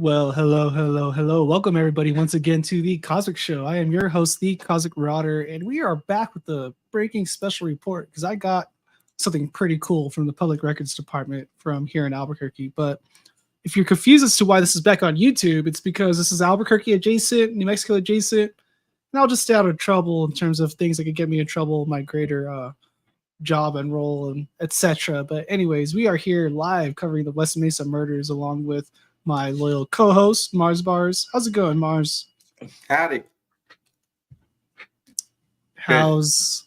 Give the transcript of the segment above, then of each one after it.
Well, hello, hello, hello. Welcome, everybody, once again to the Cosmic Show. I am your host, the Cosmic Marauder, and we are back with the breaking special report because I got something pretty cool from the Public Records Department from here in Albuquerque. But if you're confused as to why this is back on YouTube, it's because this is Albuquerque adjacent, New Mexico adjacent, and I'll just stay out of trouble in terms of things that could get me in trouble, my greater job and role, and etc. But anyways, we are here live covering the West Mesa murders along with my loyal co-host, Mars Bars. How's it going, Mars? Howdy. How's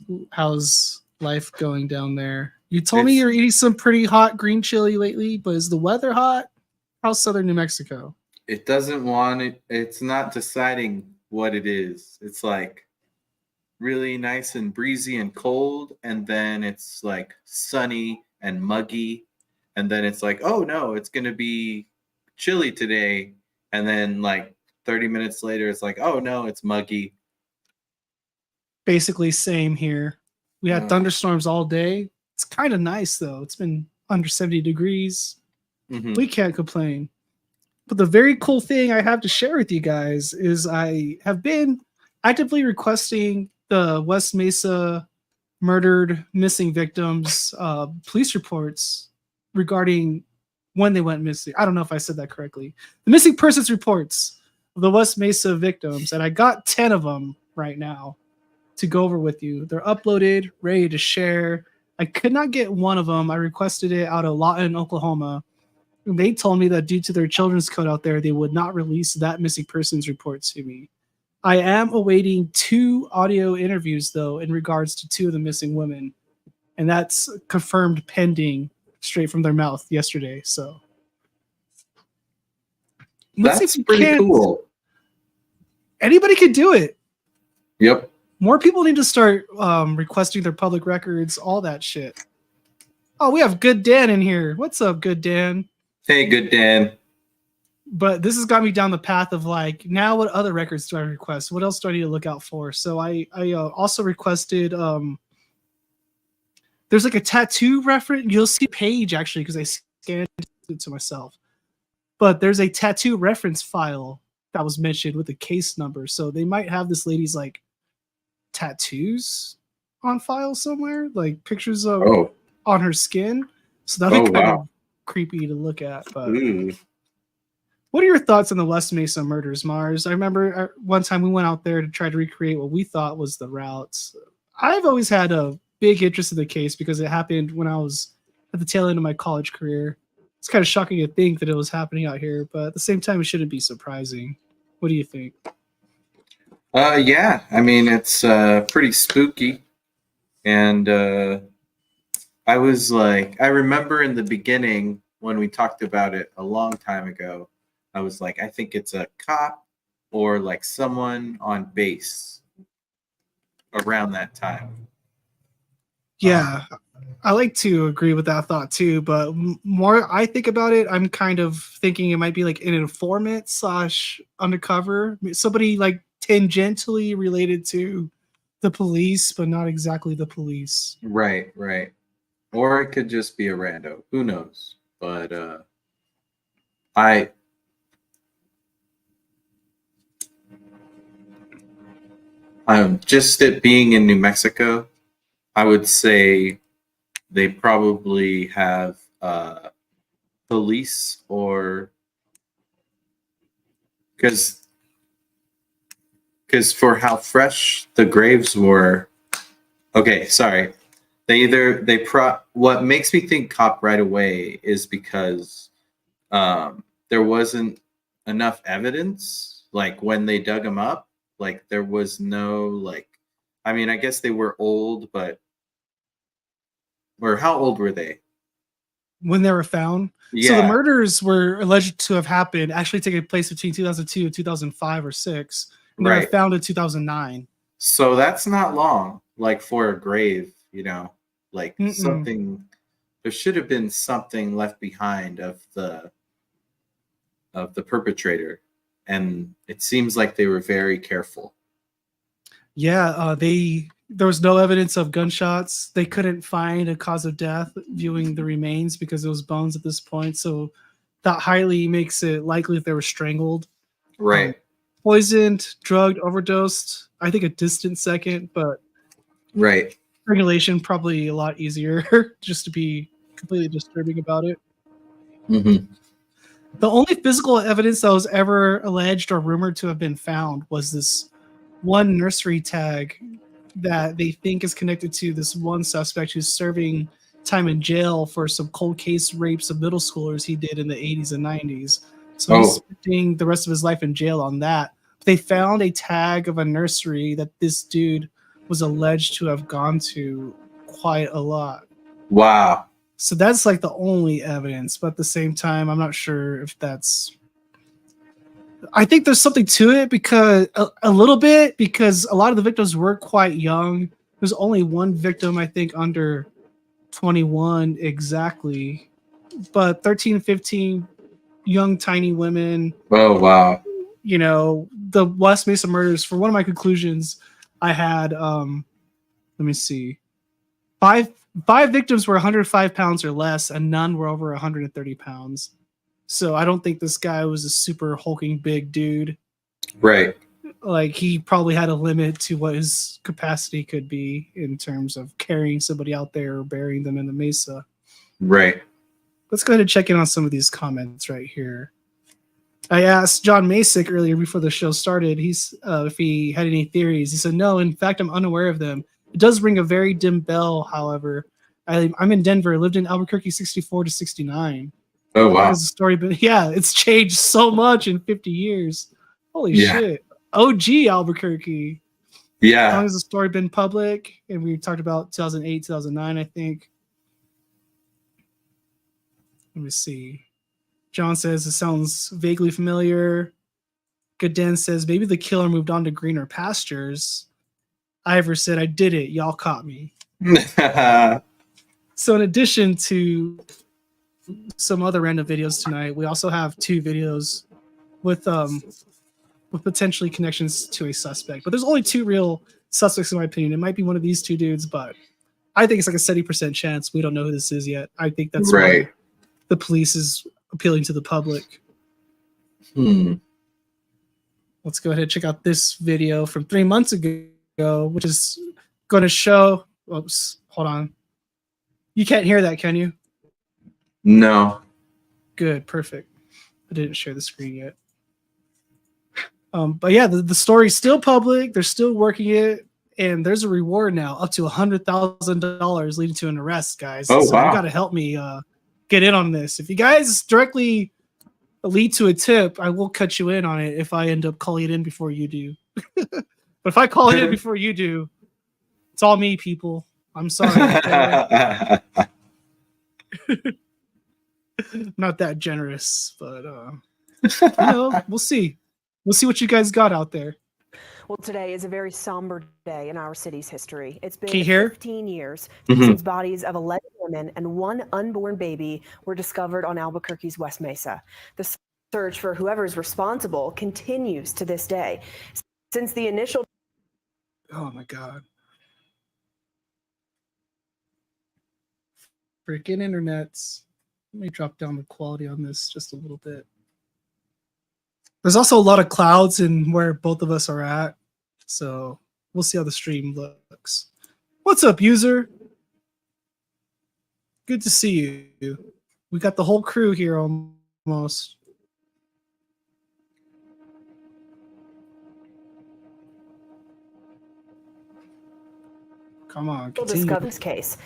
life going down there? You told me you're eating some pretty hot green chili lately, but is the weather hot? How's southern New Mexico? It doesn't want it. It's not deciding what it is. It's like really nice and breezy and cold, and then it's like sunny and muggy, and then it's like, oh no, it's gonna be chilly today, and then like 30 minutes later it's like, oh no, it's muggy. Basically same here. We had thunderstorms all day. It's kind of nice though. It's been under 70 degrees. We can't complain. But the very cool thing I have to share with you guys is I have been actively requesting the West Mesa murdered missing victims police reports regarding when they went missing. I don't know if I said that correctly. The missing persons reports of the West Mesa victims, and I got 10 of them right now to go over with you. They're uploaded, ready to share. I could not get one of them. I requested it out of Lawton, Oklahoma. And they told me that due to their children's code out there, they would not release that missing persons report to me. I am awaiting 2 audio interviews, though, in regards to 2 of the missing women. And that's confirmed pending straight from their mouth yesterday. So that's pretty cool. Anybody could do it. Yep. More people need to start requesting their public records, all that shit. Oh, we have Good Dan in here. What's up, Good Dan? Hey, Good Dan. But this has got me down the path of like, now what other records do I request? What else do I need to look out for? So I also requested there's like a tattoo reference. You'll see page actually because I scanned it to myself. But there's a tattoo reference file that was mentioned with a case number. So they might have this lady's like tattoos on file somewhere, like pictures of on her skin. So that'd be kind of creepy to look at. But what are your thoughts on the West Mesa murders, Mars? I remember one time we went out there to try to recreate what we thought was the routes. I've always had a big interest in the case because it happened when I was at the tail end of my college career. It's kind of shocking to think that it was happening out here, but at the same time, it shouldn't be surprising. What do you think? Yeah, I mean, it's pretty spooky. And I remember in the beginning when we talked about it a long time ago, I was like, I think it's a cop or like someone on base around that time. Yeah, I like to agree with that thought too, but more I think about it, I'm kind of thinking it might be like an informant / undercover, somebody like tangentially related to the police, but not exactly the police. Right. Or it could just be a rando. Who knows? But just it being in New Mexico, I would say they probably have police or because for how fresh the graves were. Okay, sorry. What makes me think cop right away is because there wasn't enough evidence. Like when they dug them up, like there was no like. I mean, I guess they were old, but how old were they when they were found? Yeah. So the murders were alleged to have happened, actually taking place between 2002 and 2005 or 6. And they were found in 2009. So that's not long, like for a grave, like something. There should have been something left behind of the perpetrator, and it seems like they were very careful. Yeah, there was no evidence of gunshots. They couldn't find a cause of death viewing the remains because it was bones at this point. So that highly makes it likely that they were strangled. Right. Poisoned, drugged, overdosed. I think a distant second, but right. Strangulation probably a lot easier just to be completely disturbing about it. Mm-hmm. The only physical evidence that was ever alleged or rumored to have been found was this one nursery tag that they think is connected to this one suspect who's serving time in jail for some cold case rapes of middle schoolers he did in the 80s and 90s. So he's spending the rest of his life in jail on that. They found a tag of a nursery that this dude was alleged to have gone to quite a lot. Wow. So that's like the only evidence, but at the same time, I'm not sure if that's. I think there's something to it because a little bit, because a lot of the victims were quite young. There's only one victim, I think, under 21 exactly, but 13, 15 young, tiny women. Oh, wow. You know, the West Mesa murders, for one of my conclusions, I had, let me see, five victims were 105 pounds or less, and none were over 130 pounds. So I don't think this guy was a super hulking big dude. Right. Like, he probably had a limit to what his capacity could be in terms of carrying somebody out there or burying them in the mesa. Right. Let's go ahead and check in on some of these comments right here. I asked John Masick earlier before the show started, if he had any theories. He said, no, in fact, I'm unaware of them. It does ring a very dim bell, however. I'm in Denver, lived in Albuquerque 64 to 69. Oh, wow. The story, but yeah, it's changed so much in 50 years. Holy shit. OG Albuquerque. Yeah. How long has the story been public? And we talked about 2008, 2009, I think. Let me see. John says it sounds vaguely familiar. Gooden says maybe the killer moved on to greener pastures. Ivor said, I did it. Y'all caught me. So in addition to some other random videos tonight, we also have 2 videos with potentially connections to a suspect. But there's only 2 real suspects in my opinion. It might be one of these 2 dudes, but I think it's like a 70% chance we don't know who this is yet. I think that's why the police is appealing to the public. Let's go ahead and check out this video from 3 months ago, which is going to show. Oops, hold on. You can't hear that, can you? No. Good, perfect. I didn't share the screen yet. But yeah, the story's still public. They're still working it, and there's a reward now up to $100,000 leading to an arrest, guys. Oh, so wow. You got to help me get in on this. If you guys directly lead to a tip, I will cut you in on it if I end up calling it in before you do. But if I call it in before you do, it's all me, people. I'm sorry. Not that generous, but we'll see. We'll see what you guys got out there. Well, today is a very somber day in our city's history. It's been 15 years since bodies of 11 women and 1 unborn baby were discovered on Albuquerque's West Mesa. The search for whoever is responsible continues to this day. Since the initial... Oh, my God. Freaking internets. Let me drop down the quality on this just a little bit. There's also a lot of clouds in where both of us are at, so we'll see how the stream looks. What's up, user? Good to see you. We got the whole crew here almost. Come on, continue. This case.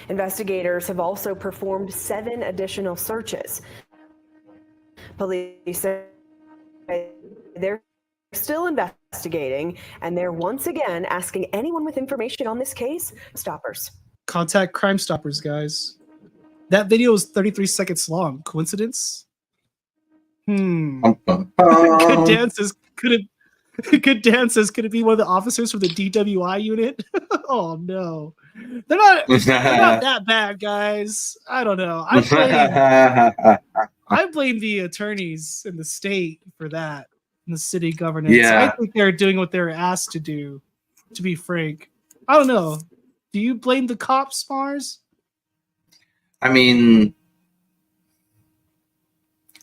Investigators have also performed 7 additional searches. Police say they're still investigating, and they're once again asking anyone with information on this case, stoppers. Contact Crime Stoppers, guys. That video is 33 seconds long. Coincidence? Good dances. Good Dan says, could it be one of the officers from the DWI unit? Oh no, they're not that bad, guys. I don't know. I blame the attorneys in the state for that, and the city governance. Yeah. I think they're doing what they're asked to do. To be frank, I don't know. Do you blame the cops, Mars? I mean,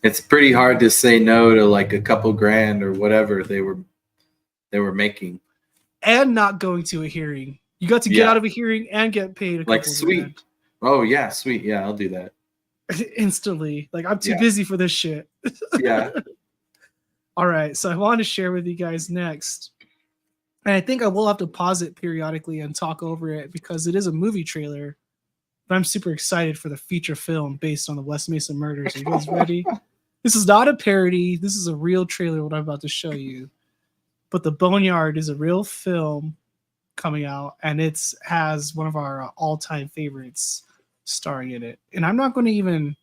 It's pretty hard to say no to like a couple grand or whatever they were making. And not going to a hearing. You got to get out of a hearing and get paid a couple sweet. grand. Oh yeah, sweet. Yeah, I'll do that. Instantly. Like, I'm too busy for this shit. Yeah. All right. So I wanted to share with you guys next. And I think I will have to pause it periodically and talk over it because it is a movie trailer. But I'm super excited for the feature film based on the West Mesa murders. Are you guys ready? This is not a parody. This is a real trailer, what I'm about to show you. But The Boneyard is a real film coming out, and it has one of our all-time favorites starring in it. And I'm not even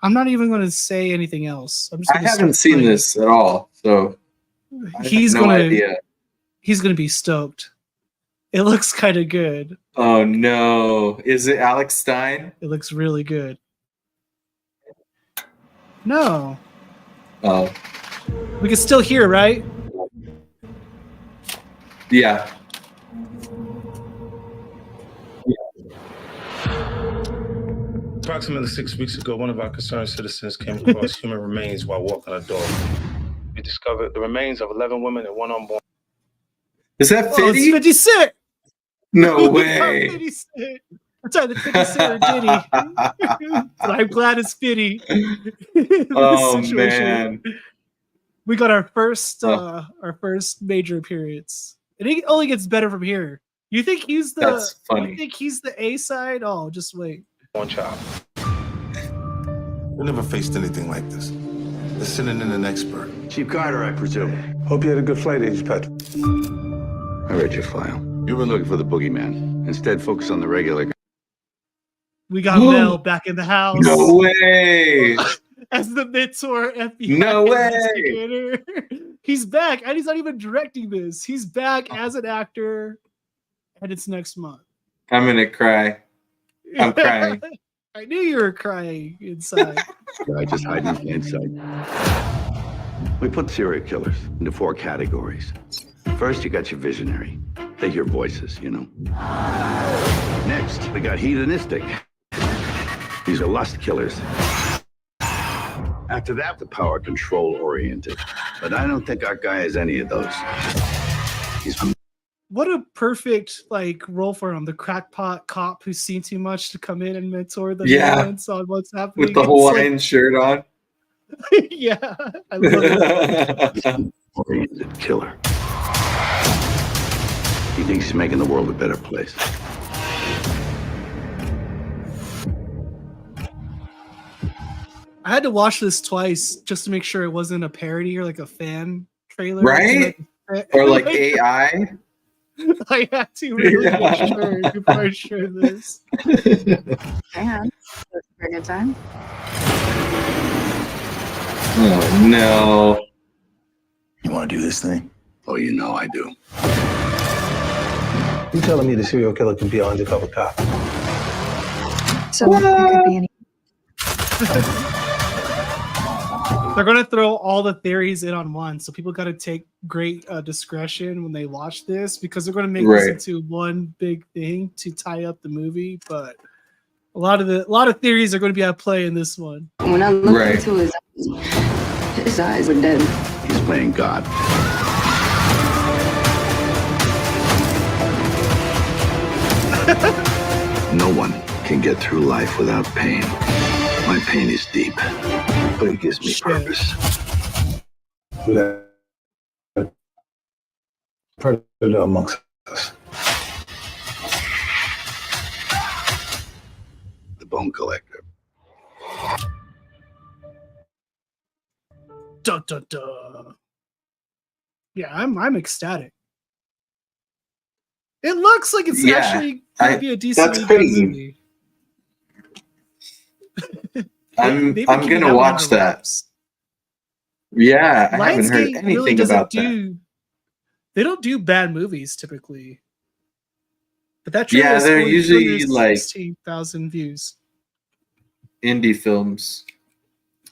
going to say anything else. I haven't seen this at all, so he's going to be stoked. It looks kind of good. Oh no. Is it Alex Stein? It looks really good. No. Oh. We can still hear, right? Yeah. Approximately 6 weeks ago, one of our concerned citizens came across human remains while walking a dog. We discovered the remains of 11 women and one unborn. Is that 50? Oh, it's 50 Cent. No way. 50 Cent. I'm trying to 50 Cent or Diddy. But I'm glad it's 50. Oh man. We got our first major appearance. And it only gets better from here. You think he's the That's funny. You think he's the A side? Oh, just wait. One child. We never faced anything like this. They're sending in an expert. Chief Carter, I presume. Hope you had a good flight, Agent Patrick. I read your file. You've been looking for the boogeyman. Instead, focus on the regular. We got Mel back in the house. No way. As the mentor FBI No way. investigator. He's back, and he's not even directing this. He's back as an actor, and it's next month. I'm gonna cry. I'm crying. I knew you were crying inside. I just hide in plain sight. We put serial killers into 4 categories. First, you got your visionary. They hear voices, you know. Next, we got hedonistic. These are lust killers. After that, the power control oriented. But I don't think our guy has any of those. What a perfect role for him, the crackpot cop who's seen too much to come in and mentor the villains on what's happening. With the Hawaiian shirt on. Yeah, I love it. Oriented killer. He thinks he's making the world a better place. I had to watch this twice just to make sure it wasn't a parody or a fan trailer. Right? Or AI. I had to really make sure before I share this. And it's a very good time. Oh no. You want to do this thing? Oh, you know I do. You telling me the serial killer can be an undercover cop? So it could be any. They're going to throw all the theories in on one. So people got to take great discretion when they watch this because they're going to make this into one big thing to tie up the movie. But a lot of theories are going to be at play in this one. When I looked into his eyes were dead. He's playing God. No one can get through life without pain. My pain is deep, but it gives me purpose. Predator amongst us. The bone collector. Dun, dun, dun. Yeah, I'm ecstatic. It looks like it's actually going to be a decent movie. I'm gonna watch that. Yeah, I haven't heard anything really about that. They don't do bad movies typically, but that they're usually 16,000 views. Indie films.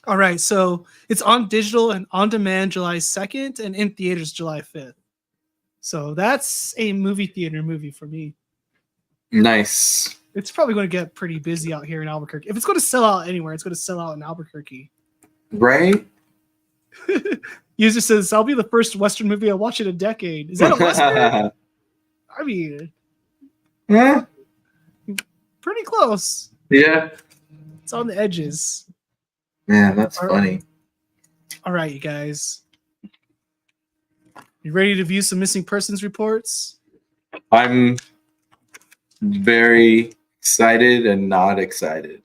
All right, so it's on digital and on demand July 2nd, and in theaters July 5th. So that's a movie theater movie for me. Nice. It's probably going to get pretty busy out here in Albuquerque. If it's going to sell out anywhere, it's going to sell out in Albuquerque. Right? User says, I'll be the first Western movie I watch in a decade. Is that a Western? I mean, Yeah. pretty close. Yeah. It's on the edges. Man, that's funny. All right, you guys. You ready to view some missing persons reports? I'm very excited and not excited.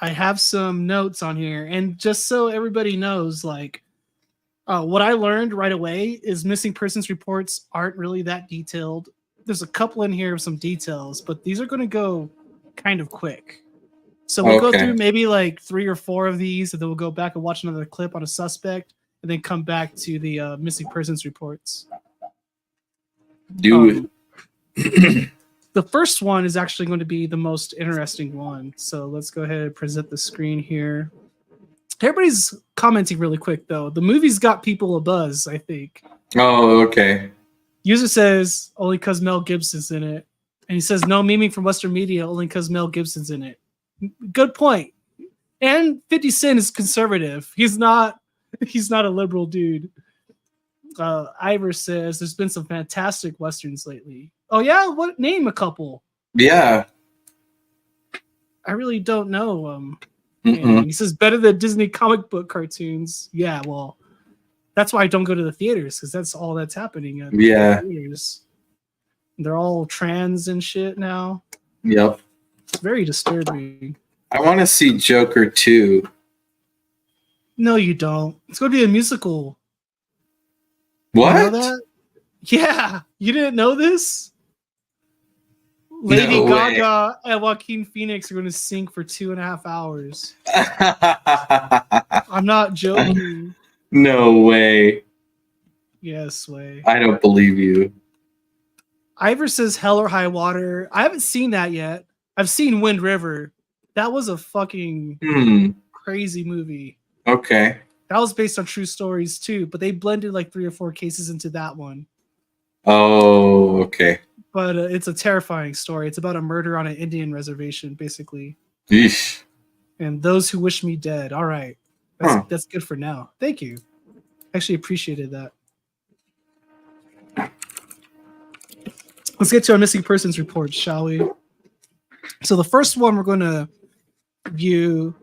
I have some notes on here, and just so everybody knows, like, what I learned right away is missing persons reports aren't really that detailed. There's a couple in here of some details, but these are going to go kind of quick. So we'll go through maybe like 3 or 4 of these, and then we'll go back and watch another clip on a suspect, and then come back to the missing persons reports. Do it. The first one is actually going to be the most interesting one. So let's go ahead and present the screen here. Everybody's commenting really quick, though. The movie's got people a buzz, I think. Oh, okay. User says, only because Mel Gibson's in it. And he says, no memeing from Western media, only because Mel Gibson's in it. Good point. And 50 Cent is conservative. He's not a liberal dude. Ivor says, there's been some fantastic Westerns lately. Oh, yeah? What? Name a couple. Yeah. I really don't know. He says, better than Disney comic book cartoons. Yeah, well, that's why I don't go to the theaters, because that's all that's happening at the theaters. They're all trans and shit now. Yep. It's very disturbing. I want to see Joker 2. No, you don't. It's going to be a musical. What? You know that? Yeah. You didn't know this? Lady Gaga and Joaquin Phoenix are going to sing for 2.5 hours. I'm not joking. No way. Yes, way. I don't believe you. Ivor says Hell or High Water. I haven't seen that yet. I've seen Wind River. That was a fucking crazy movie. Okay. That was based on true stories too, but they blended like 3 or 4 cases into that one. Oh, okay. But it's a terrifying story. It's about a murder on an Indian reservation, basically. Yeesh. And those who wish me dead. All right. That's good for now. Thank you. Actually appreciated that. Let's get to our missing persons report, shall we? So the first one we're going to view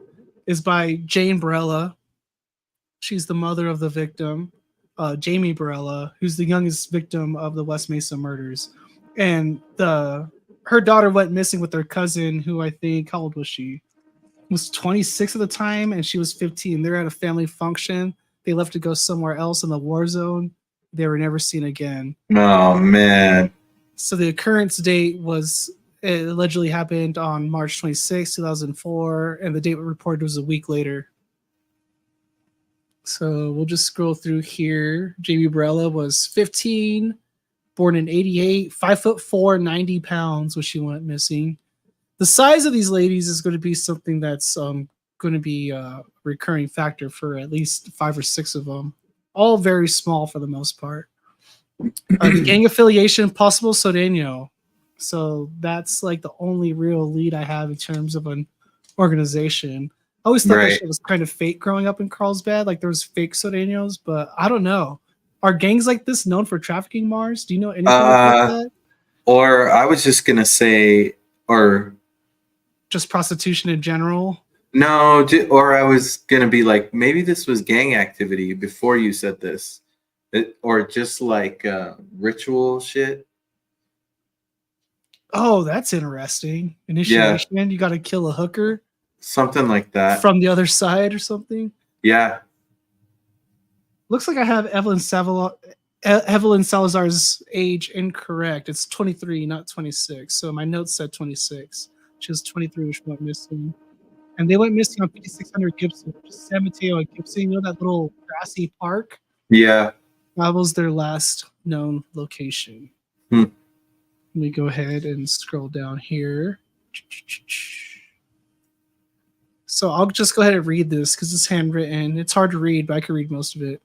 is by Jane Barella. She's the mother of the victim, Jamie Barella, who's the youngest victim of the West Mesa murders. And her daughter went missing with her cousin, who I think, how old was she? Was 26 at the time, and she was 15. They're at a family function. They left to go somewhere else in the war zone. They were never seen again. Oh, man. So the occurrence date it allegedly happened on March 26, 2004, and the date reported was a week later. So we'll just scroll through here. Jamie Barella was 15, born in 88, 5'4", 90 pounds when she went missing. The size of these ladies is going to be something that's going to be a recurring factor for at least 5 or 6 of them. All very small for the most part. The gang affiliation, possible Sodeno. So that's like the only real lead I have in terms of an organization. I always thought that shit was kind of fake growing up in Carlsbad. Like there was fake Sodenos, but I don't know. Are gangs like this known for trafficking Mars? Do you know anything about that? Or I was just going to say, or just prostitution in general? No, or I was going to be like, maybe this was gang activity before you said this. Or just like ritual shit. Oh, that's interesting. Initiation, you got to kill a hooker? Something like that. From the other side or something? Yeah. Looks like I have Evelyn Salazar's age incorrect. It's 23, not 26. So my notes said 26. She was 23 when she went missing. And they went missing on 5600 Gibson, which is San Mateo and Gibson. You know that little grassy park? Yeah. That was their last known location. Let me go ahead and scroll down here. So I'll just go ahead and read this because it's handwritten. It's hard to read, but I can read most of it.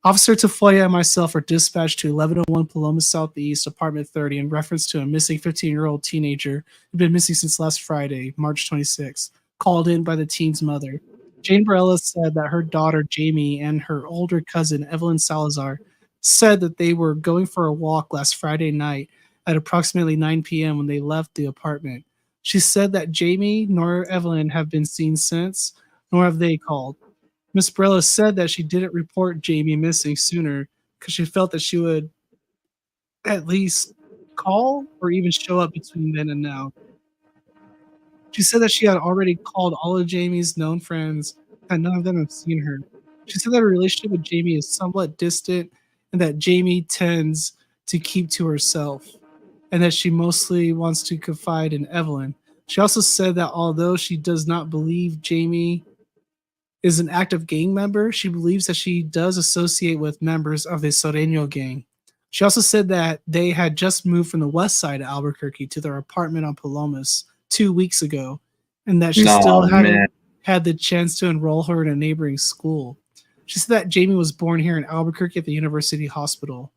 Officer Tafoya and myself are dispatched to 1101 Paloma Southeast, apartment 30, in reference to a missing 15-year-old teenager who'd been missing since last Friday, March 26th, called in by the teen's mother. Jane Barella said that her daughter Jamie and her older cousin Evelyn Salazar said that they were going for a walk last Friday night at approximately 9 p.m. when they left the apartment. She said that Jamie nor Evelyn have been seen since, nor have they called. Miss Barella said that she didn't report Jamie missing sooner because she felt that she would at least call or even show up between then and now. She said that she had already called all of Jamie's known friends, and none of them have seen her. She said that her relationship with Jamie is somewhat distant and that Jamie tends to keep to herself, and that she mostly wants to confide in Evelyn. She also said that although she does not believe Jamie is an active gang member, she believes that she does associate with members of the Soreno gang. She also said that they had just moved from the west side of Albuquerque to their apartment on Palomas 2 weeks ago, and that she still hadn't had the chance to enroll her in a neighboring school. She said that Jamie was born here in Albuquerque at the University Hospital.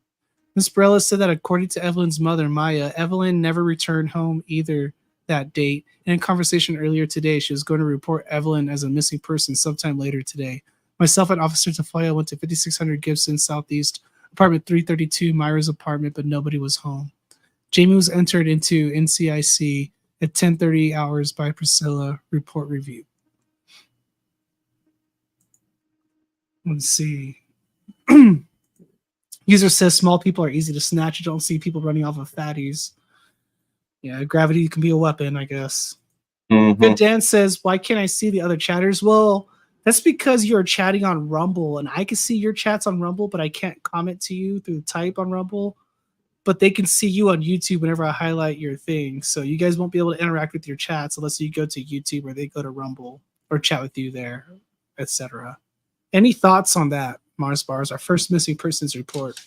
Miss Barella said that according to Evelyn's mother, Maya, Evelyn never returned home either that date. And in conversation earlier today, she was going to report Evelyn as a missing person sometime later today. Myself and Officer Tafoya went to 5600 Gibson Southeast, apartment 332, Myra's apartment, but nobody was home. Jamie was entered into NCIC at 10:30 hours by Priscilla. Report review. Let's see. User says small people are easy to snatch. You don't see people running off of fatties. Yeah, gravity can be a weapon, I guess. Good Dan says, why can't I see the other chatters? Well, that's because you're chatting on Rumble, and I can see your chats on Rumble, but I can't comment to you through type on Rumble. But they can see you on YouTube whenever I highlight your thing. So you guys won't be able to interact with your chats unless you go to YouTube or they go to Rumble or chat with you there, etc. Any thoughts on that, Mars Bars, our first missing persons report?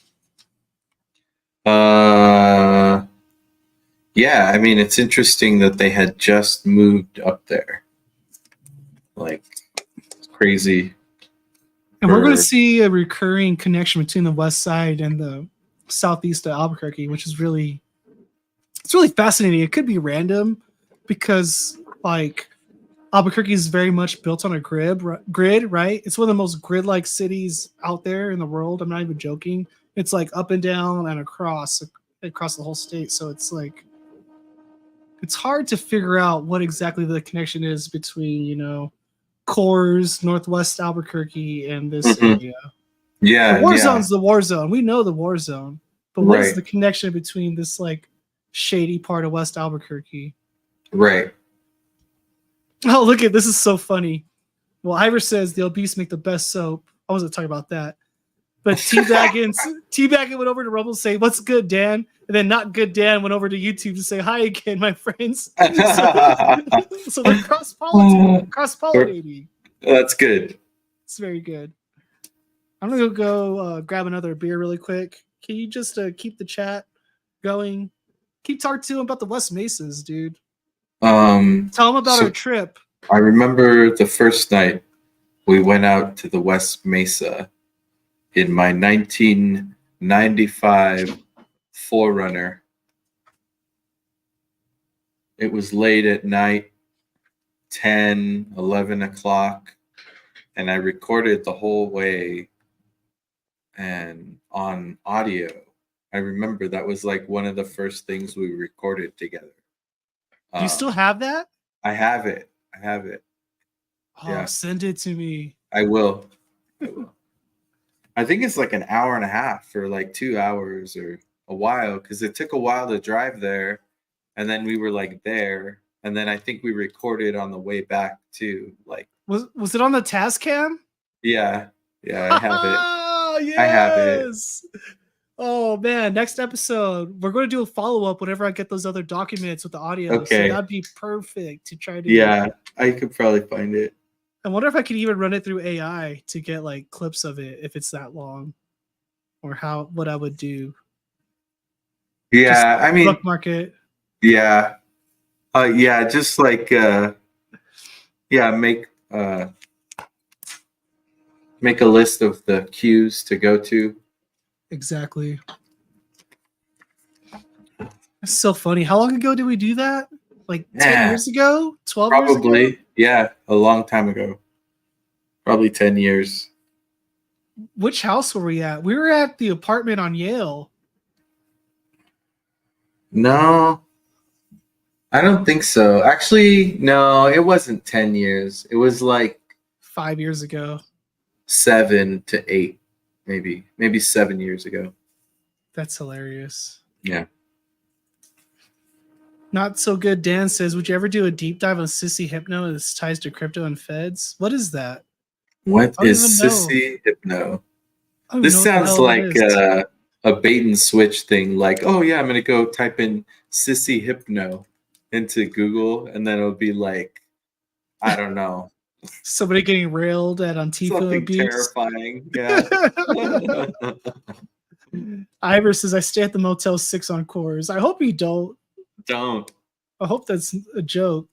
Yeah, I mean, it's interesting that they had just moved up there. Like, it's crazy. And we're going to see a recurring connection between the west side and the southeast of Albuquerque, which is really, it's really fascinating. It could be random because, like, Albuquerque is very much built on a grid, right? It's one of the most grid-like cities out there in the world. I'm not even joking. It's like up and down and across the whole state. So it's like, it's hard to figure out what exactly the connection is between, you know, Coors, Northwest Albuquerque, and this area. Yeah. The war zone's the war zone. We know the war zone. But what is Right. the connection between this, like, shady part of West Albuquerque? Right. Oh, look at this is so funny. Well, Ivor says the obese make the best soap. I wasn't talking about that. But Teabaggin went over to Rumble to say, "What's good, Dan?" And then Not Good Dan went over to YouTube to say, "Hi again, my friends." So they're cross-pollinating. That's good. It's very good. I'm gonna go grab another beer really quick. Can you just keep the chat going? Keep talking to him about the West Mesas, dude. Tell him about our trip. I remember the first night we went out to the West Mesa in my 1995 4Runner. It was late at night, 10, 11 o'clock, and I recorded the whole way and on audio. I remember that was like one of the first things we recorded together. Do you still have that? I have it. Oh, yeah. Send it to me. I will. I think it's like an hour and a half or like 2 hours or a while, because it took a while to drive there, and then we were like there, and then I think we recorded on the way back too. Like, was it on the Tascam? Yeah, I have it. Oh, yes. I have it. Oh man, next episode we're going to do a follow-up whenever I get those other documents with the audio. Okay. So that'd be perfect to try to. Yeah, I could probably find it. I wonder if I could even run it through AI to get like clips of it if it's that long, or what I would do. Yeah, I mean, bookmark it. Yeah, just like make a list of the cues to go to. Exactly. It's so funny. How long ago did we do that? Like 10 years ago? 12 years ago? Probably. Yeah, a long time ago. Probably 10 years. Which house were we at? We were at the apartment on Yale. No, I don't think so. Actually, no, it wasn't 10 years. It was like 5 years ago. 7 to 8, maybe 7 years ago. That's hilarious. Yeah. Not so good. Dan says, would you ever do a deep dive on Sissy Hypno and its ties to crypto and feds? What is that? What I don't is even know. Sissy Hypno? I don't even This know what the sounds hell like it is. a bait and switch thing. Like, oh yeah, I'm gonna go type in Sissy Hypno into Google, and then it'll be like, I don't know, Somebody getting railed at Antifa something abuse. terrifying. Yeah. Ivor says, I stay at the Motel 6 on Coors. I hope you don't. Don't I hope that's a joke.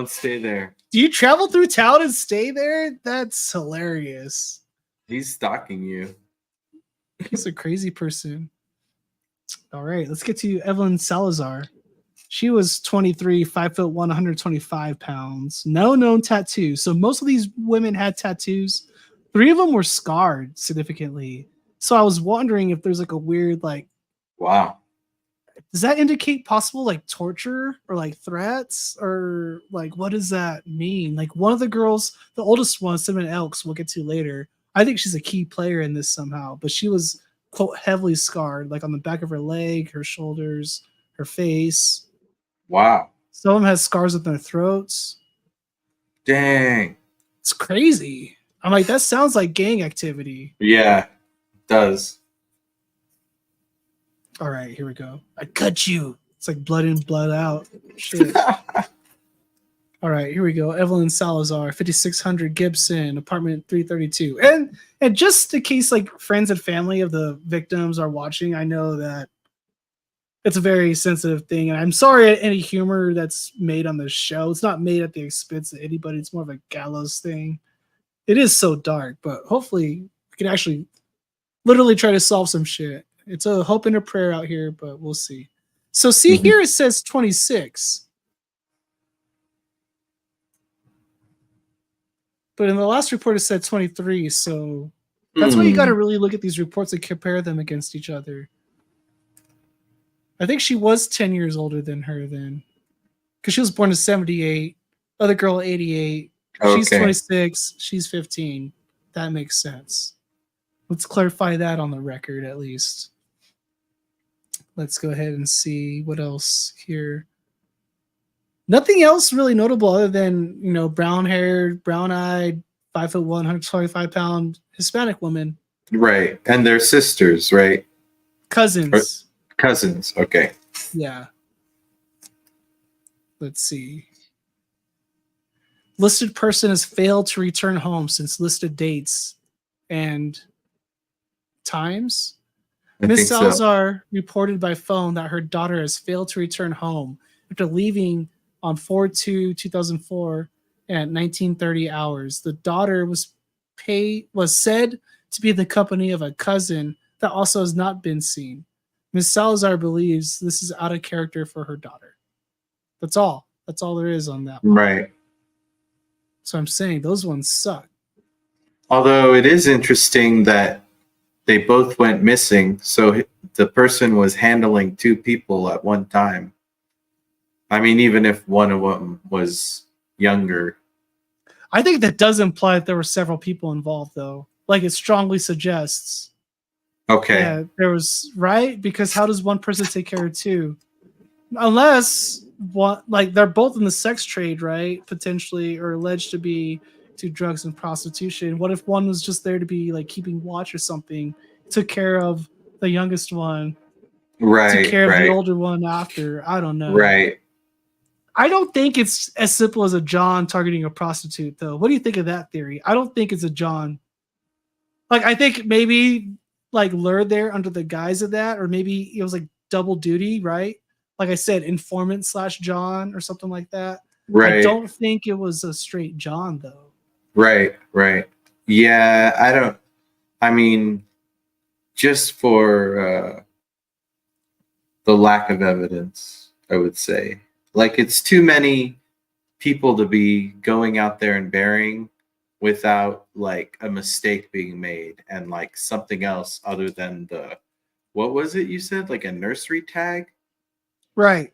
stay there. Do you travel through town and stay there? That's hilarious. He's stalking you. He's a crazy person. All right, let's get to Evelyn Salazar. She was 23, 5'1", 125 pounds. No known tattoos. So most of these women had tattoos. 3 of them were scarred significantly. So I was wondering if there's like a weird like, Wow. does that indicate possible like torture or like threats or like what does that mean? Like one of the girls, the oldest one, Cinnamon Elks, we'll get to later. I think she's a key player in this somehow, but she was quote heavily scarred, like on the back of her leg, her shoulders, her face. Wow. Some of them has scars on their throats. Dang. It's crazy. I'm like, that sounds like gang activity. Yeah, it does. All right, here we go. I cut you. It's like blood in, blood out. Shit. All right, here we go. Evelyn Salazar, 5600 Gibson, apartment 332. And just in case like friends and family of the victims are watching, I know that it's a very sensitive thing. And I'm sorry at any humor that's made on this show. It's not made at the expense of anybody. It's more of a gallows thing. It is so dark, but hopefully we can actually literally try to solve some shit. It's a hope and a prayer out here, but we'll see. So see here it says 26. But in the last report, it said 23. So that's why you got to really look at these reports and compare them against each other. I think she was 10 years older than her then. Because she was born in 78. Other girl, 88. Okay. She's 26. She's 15. That makes sense. Let's clarify that on the record at least. Let's go ahead and see what else here. Nothing else really notable other than, you know, brown-haired, brown-eyed, 5'1", 125-pound Hispanic woman. Right. And they're sisters, right? Cousins. Cousins. Okay. Yeah. Let's see. Listed person has failed to return home since listed dates and times. Ms. Salazar reported by phone that her daughter has failed to return home after leaving on 4/2/2004 at 19:30 hours. The daughter was said to be in the company of a cousin that also has not been seen. Ms. Salazar believes this is out of character for her daughter. That's all. That's all there is on that one. Right. So I'm saying those ones suck. Although it is interesting that they both went missing, so the person was handling 2 people at one time. I mean, even if one of them was younger. I think that does imply that there were several people involved, though. Like it strongly suggests. Okay. Yeah, there was, right? Because how does one person take care of 2? Unless one, like they're both in the sex trade, right? Potentially, or alleged to be to drugs and prostitution. What if one was just there to be like keeping watch or something, took care of the youngest one, Right. took care of right. the older one after? I don't know. Right. I don't think it's as simple as a John targeting a prostitute, though. What do you think of that theory? I don't think it's a John. Like, I think maybe like lured there under the guise of that, or maybe it was like double duty, right? Like I said, informant / John or something like that. Right. I don't think it was a straight John, though. Right. Right. Yeah, I mean, just for the lack of evidence, I would say. Like, it's too many people to be going out there and burying without like a mistake being made and like something else other than the, what was it you said, like a nursery tag? Right.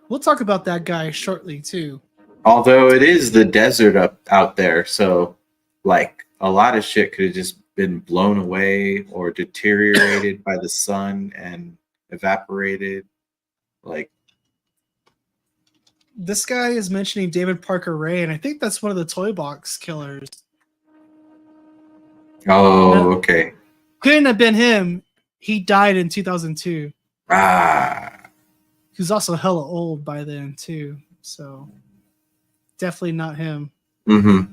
We'll talk about that guy shortly too. Although it is the desert up out there, so like a lot of shit could have just been blown away or deteriorated by the sun and evaporated. Like, This guy is mentioning David Parker Ray, and I think that's one of the Toy Box killers. oh, No, okay. couldn't have been him. He died in 2002. Ah, He was also hella old by then too, so definitely not him. mm-hmm.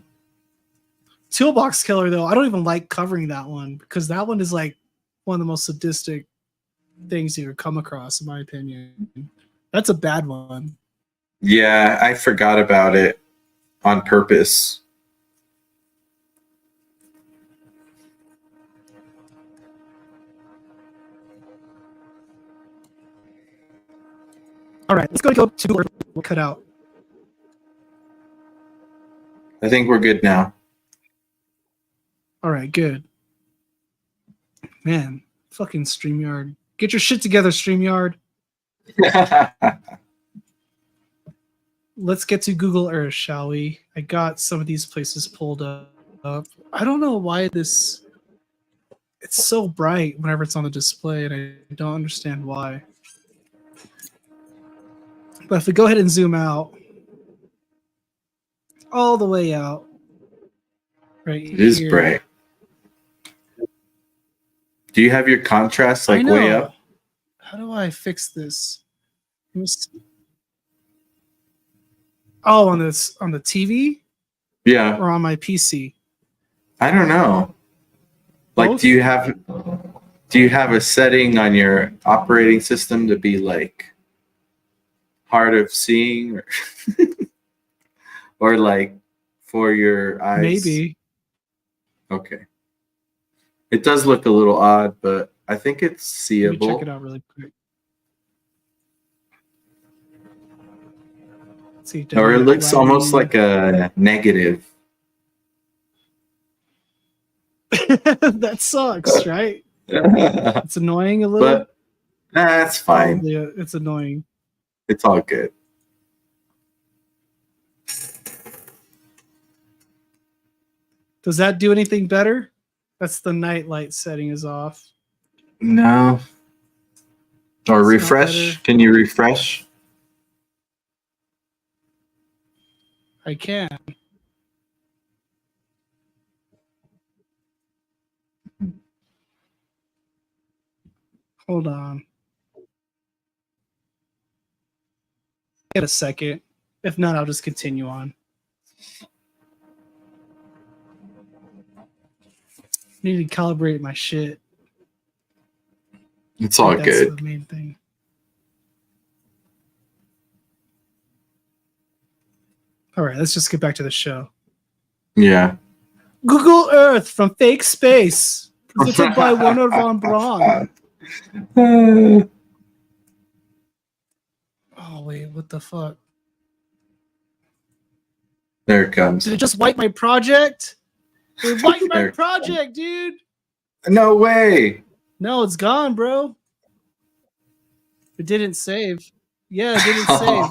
Toolbox Killer, though, I don't even like covering that one because that one is like one of the most sadistic things you could come across, in my opinion. That's a bad one. Yeah, I forgot about it on purpose. All right, let's go to Google Earth. We'll cut out. I think we're good now. All right, good. Man, fucking StreamYard. Get your shit together, StreamYard. Let's get to Google Earth, shall we? I got some of these places pulled up. I don't know why it's so bright whenever it's on the display, and I don't understand why. But if we go ahead and zoom out, all the way out, right It is here. bright. Do you have your contrast like way up? How do I fix this? Let me see. Oh, on the TV Yeah. or on my PC? I don't know. Like, Both? do you have a setting on your operating system to be like hard of seeing, or, or like for your eyes? Maybe. Okay. It does look a little odd, but I think it's Let seeable. me check it out really quick. Let's see, Or it dynamic looks almost lighting. like a negative. That sucks, right? But It's annoying a little. that's fine. Probably, it's annoying. It's all good. Does that do anything better? That's the night light setting is off. No. Or It's not refresh. better. Can you refresh? I can. Hold on. Get a second. If not, I'll just continue on. Need to calibrate my shit. It's all That's good. the main thing. All right, let's just get back to the show. Yeah. Google Earth from fake space, presented by Werner von Braun. Oh wait, what the fuck? There it comes. Did it just wipe my project? It wiped my There. project, dude. No way. No, it's gone, bro. It didn't save. Yeah, it didn't save.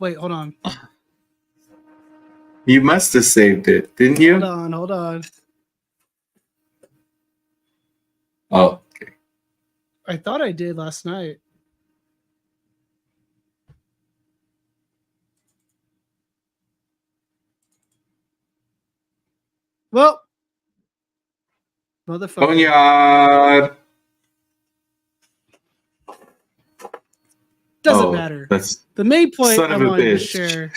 Wait, hold on. You must have saved it, didn't you? Hold on. Oh, okay. I thought I did last night. Well, motherfucker. Boneyard. Doesn't Oh, matter. That's The main point son I of a wanted to bitch. share.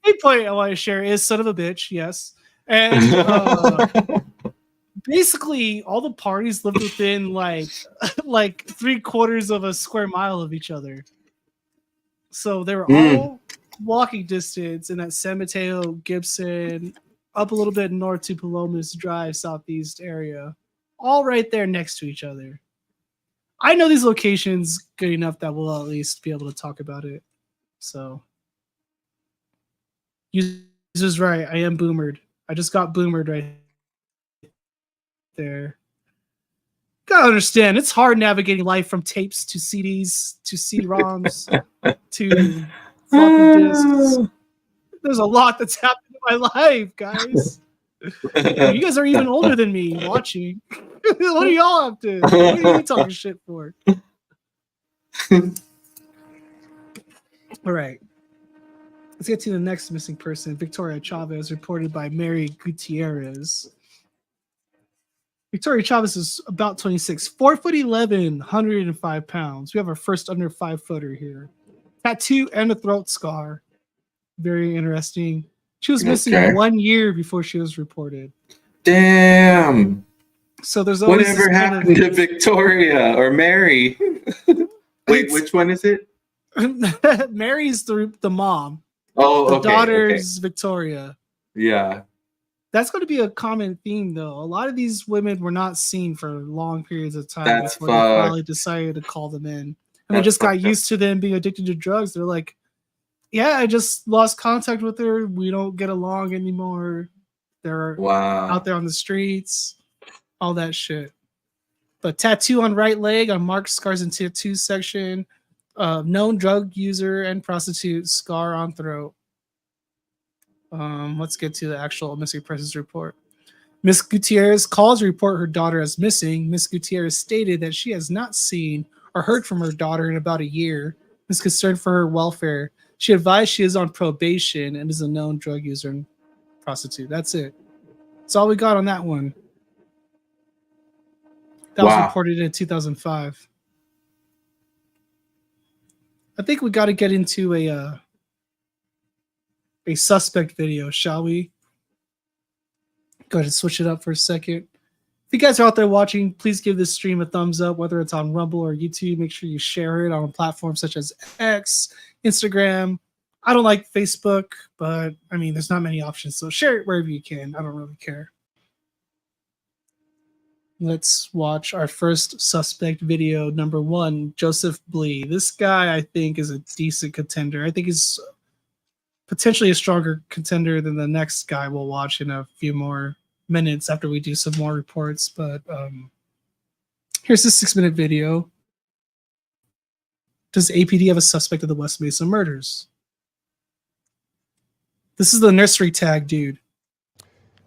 Main point I want to share is son of a bitch, yes. And basically all the parties lived within like 3/4 of a square mile of each other. So they were all walking distance in that San Mateo, Gibson, up a little bit north to Palomas Drive, southeast area. All right there next to each other. I know these locations good enough that we'll at least be able to talk about it. So User's right. I am boomered. I just got boomered right there. Gotta understand, it's hard navigating life from tapes to CDs to CD-ROMs to floppy disks. There's a lot that's happened in my life, guys. You guys are even older than me watching. What do y'all have to? What are you talking shit for? All right. Let's get to the next missing person. Victoria Chavez, reported by Mary Gutierrez. Victoria Chavez is about 26, 4'11", 105 pounds. We have our first under 5-footer here. Tattoo and a throat scar. Very interesting. She was missing 1 year before she was reported. Damn. So there's always whatever happened to Victoria or Mary? Wait, which one is it? Mary's the mom. Oh, the okay. daughter's Victoria. Yeah. That's going to be a common theme, though. A lot of these women were not seen for long periods of time That's before they finally decided to call them in. And they just got used to them being addicted to drugs. They're like, yeah, I just lost contact with her. We don't get along anymore. They're out there on the streets, all that shit. But tattoo on right leg, on marked scars and tattoos section. Known drug user and prostitute, scar on throat. Let's get to the actual missing persons report. Miss Gutierrez calls to report her daughter as missing. Miss Gutierrez stated that she has not seen or heard from her daughter in about a year. Is concerned for her welfare. She advised she is on probation and is a known drug user and prostitute. That's it. That's all we got on that one. That was reported in 2005. I think we got to get into a suspect video, shall we? Go ahead and switch it up for a second. If you guys are out there watching, please give this stream a thumbs up, whether it's on Rumble or YouTube. Make sure you share it on platforms such as X, Instagram. I don't like Facebook, but I mean, there's not many options, so share it wherever you can. I don't really care. Let's watch our first suspect video, number 1, Joseph Blee. This guy, I think, is a decent contender. I think he's potentially a stronger contender than the next guy we'll watch in a few more minutes after we do some more reports. But here's the 6-minute video. Does APD have a suspect of the West Mesa murders? This is the nursery tag dude.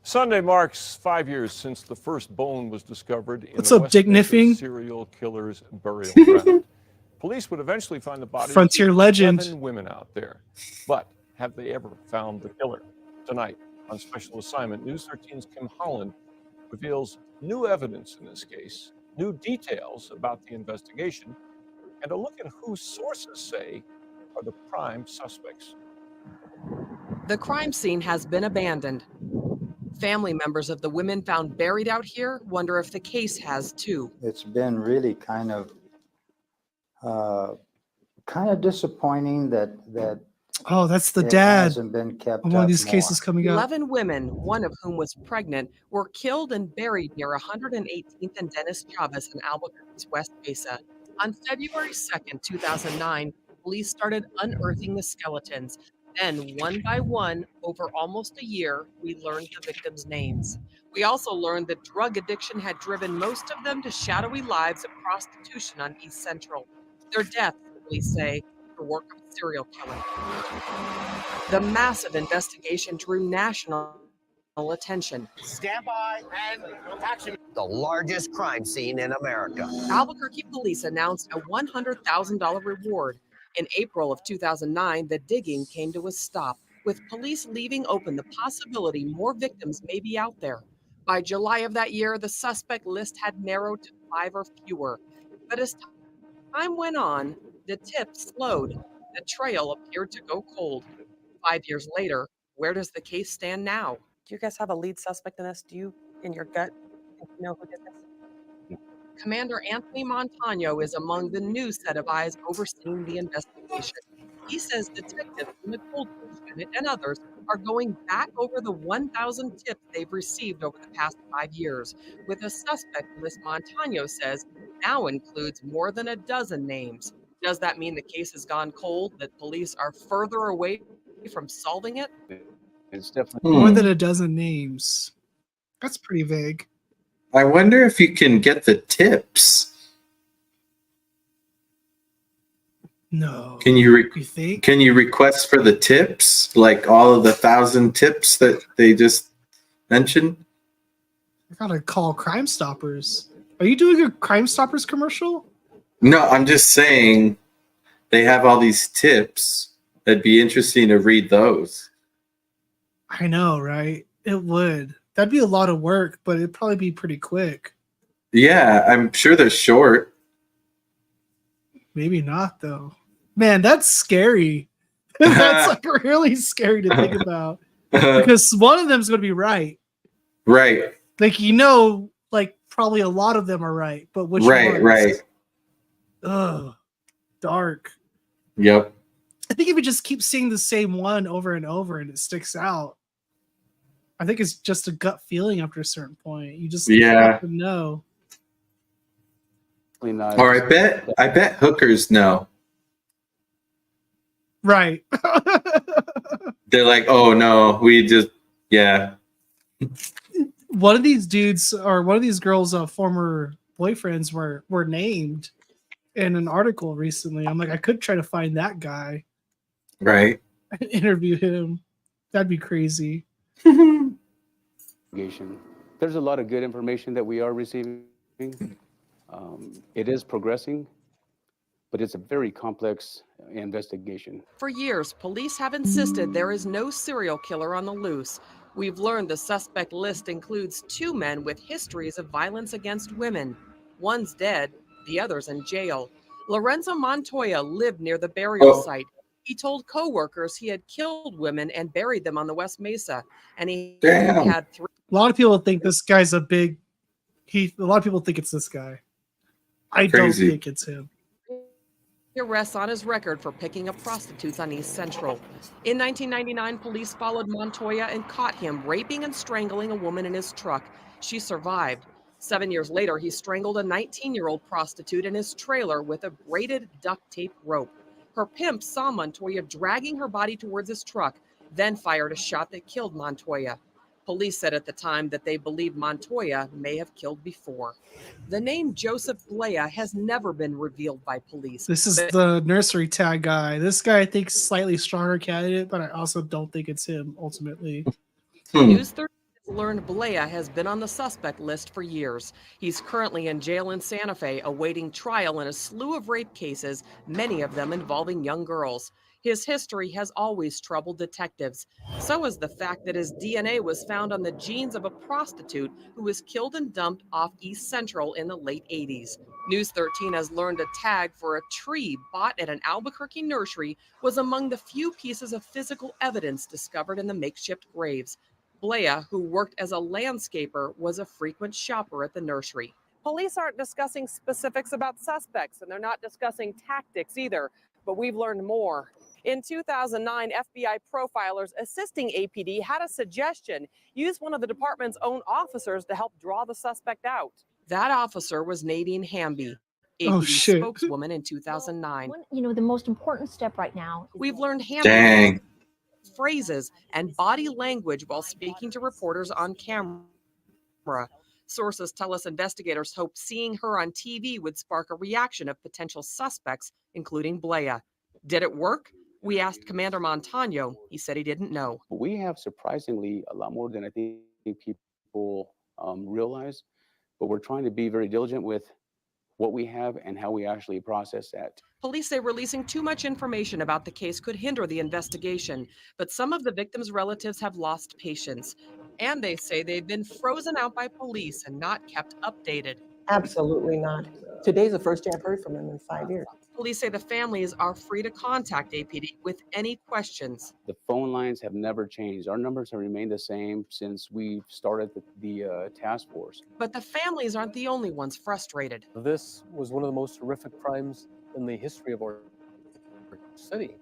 Sunday marks 5 years since the first bone was discovered in What's the up, West Dick Mesa Niffing? serial killer's burial ground. Police would eventually find the bodies Frontier of legend. 7 women out there. But have they ever found the killer? Tonight, on special assignment, News 13's Kim Holland reveals new evidence in this case, new details about the investigation, and a look at who sources say are the prime suspects. The crime scene has been abandoned. Family members of the women found buried out here wonder if the case has too. It's been really kind of disappointing that Oh, that's the dad hasn't been kept on one of up these more. cases coming up. 11 women, one of whom was pregnant, were killed and buried near 118th and Dennis Chavez in Albuquerque's West Mesa. On February 2nd, 2009, police started unearthing the skeletons. Then, one by one, over almost a year, we learned the victims' names. We also learned that drug addiction had driven most of them to shadowy lives of prostitution on East Central. Their deaths, police say, the work of a serial killer. The massive investigation drew national attention. Stand by and action. The largest crime scene in America. Albuquerque police announced a $100,000 reward. In April of 2009, the digging came to a stop, with police leaving open the possibility more victims may be out there. By July of that year, the suspect list had narrowed to 5 or fewer. But as time went on, the tips slowed. The trail appeared to go cold. 5 years later, where does the case stand now? Do you guys have a lead suspect in this? Do you, in your gut, know who did this? Commander Anthony Montano is among the new set of eyes overseeing the investigation. He says detectives from the Cold Case Unit and others are going back over the 1,000 tips they've received over the past 5 years, with a suspect list Montano says now includes more than a dozen names. Does that mean the case has gone cold, that police are further away from solving it? It's definitely More than a dozen names. That's pretty vague. I wonder if you can get the tips. No. Can you You think? Can you request for the tips, like all of the 1,000 tips that they just mentioned? I gotta call Crime Stoppers. Are you doing a Crime Stoppers commercial? No, I'm just saying they have all these tips. It'd be interesting to read those. I know, right? It would. That'd be a lot of work, but it'd probably be pretty quick. Yeah, I'm sure they're short. Maybe not, though. Man, that's scary. That's like really scary to think about. Because one of them's going to be right. Right. Like, like probably a lot of them are right, but which ones? Right. Ugh, dark. Yep. I think if you just keep seeing the same one over and over and it sticks out, I think it's just a gut feeling after a certain point. You just have to know. Or I bet hookers know. Right. They're like, oh no, we just One of these dudes or one of these girls' former boyfriends were named in an article recently. I'm like, I could try to find that guy. Right. And interview him. That'd be crazy. There's a lot of good information that we are receiving. It is progressing, but it's a very complex investigation. For years, police have insisted there is no serial killer on the loose. We've learned the suspect list includes 2 men with histories of violence against women. One's dead, the other's in jail. Lorenzo Montoya lived near the burial site. He told coworkers he had killed women and buried them on the West Mesa, and he had 3. A lot of people think this guy's a lot of people think it's this guy. I don't think it's him. Arrests on his record for picking up prostitutes on East Central. In 1999, police followed Montoya and caught him raping and strangling a woman in his truck. She survived. 7 years later, he strangled a 19-year-old prostitute in his trailer with a braided duct tape rope. Her pimp saw Montoya dragging her body towards his truck, then fired a shot that killed Montoya. Police said at the time that they believe Montoya may have killed before. The name Joseph Blea has never been revealed by police. This is the nursery tag guy. This guy I think slightly stronger candidate, but I also don't think it's him ultimately. News 30 has learned Blea has been on the suspect list for years. He's currently in jail in Santa Fe awaiting trial in a slew of rape cases, many of them involving young girls. His history has always troubled detectives. So is the fact that his DNA was found on the jeans of a prostitute who was killed and dumped off East Central in the late 80s. News 13 has learned a tag for a tree bought at an Albuquerque nursery was among the few pieces of physical evidence discovered in the makeshift graves. Blea, who worked as a landscaper, was a frequent shopper at the nursery. Police aren't discussing specifics about suspects, and they're not discussing tactics either, but we've learned more. In 2009, FBI profilers assisting APD had a suggestion: use one of the department's own officers to help draw the suspect out. That officer was Nadine Hamby, APD spokeswoman in 2009. The most important step right now. We've learned Hamby phrases and body language while speaking to reporters on camera. Sources tell us investigators hope seeing her on TV would spark a reaction of potential suspects, including Blea. Did it work? We asked Commander Montano. He said he didn't know. We have surprisingly a lot more than I think people realize, but we're trying to be very diligent with what we have and how we actually process that. Police say releasing too much information about the case could hinder the investigation, but some of the victims' relatives have lost patience, and they say they've been frozen out by police and not kept updated. Absolutely not. Today's the first day I've heard from him in 5 years. Police say the families are free to contact APD with any questions. The phone lines have never changed. Our numbers have remained the same since we started the task force. But the families aren't the only ones frustrated. This was one of the most horrific crimes in the history of our city,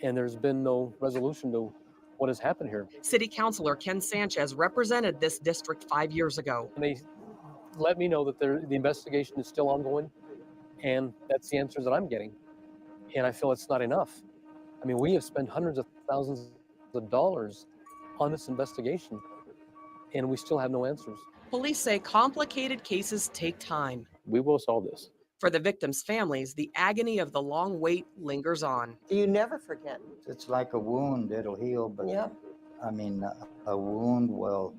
and there's been no resolution to what has happened here. City Councilor Ken Sanchez represented this district 5 years ago. And they let me know that the investigation is still ongoing, and that's the answers that I'm getting. And I feel it's not enough. I mean, we have spent hundreds of thousands of dollars on this investigation, and we still have no answers. Police say complicated cases take time. We will solve this. For the victims' families, the agony of the long wait lingers on. You never forget. It's like a wound, it'll heal, but I mean, a wound will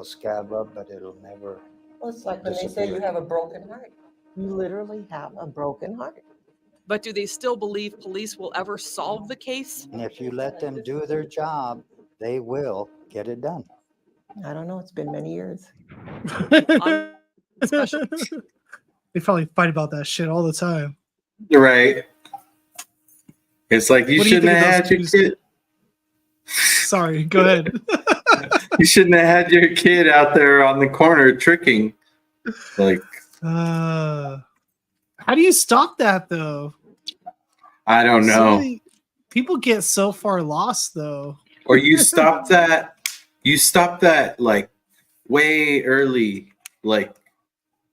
scab up, but it'll never. Well, it's like when they say you have a broken heart. You literally have a broken heart. But do they still believe police will ever solve the case? And if you let them do their job, they will get it done. I don't know. It's been many years. They probably fight about that shit all the time. Right. It's like you shouldn't have had your kid. Sorry, go ahead. You shouldn't have had your kid out there on the corner tricking. Like, how do you stop that though? I don't know. People get so far lost though. Or you stop that. You stop that like way early, like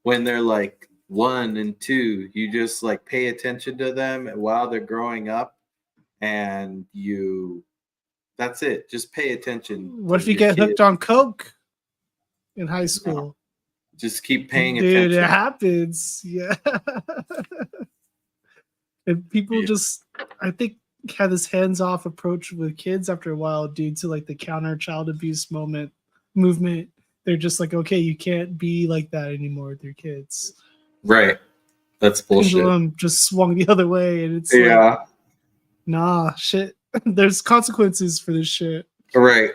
when they're like 1 and 2. You just like pay attention to them while they're growing up, and that's it. Just pay attention. What if you get hooked on coke in high school? Just keep paying attention. Dude, it happens. Yeah. And people just, I think, have this hands-off approach with kids after a while due to like the counter child abuse movement. They're just like, okay, you can't be like that anymore with your kids. Right. That's bullshit. Pendulum just swung the other way, and it's like, nah, shit. There's consequences for this shit. Right.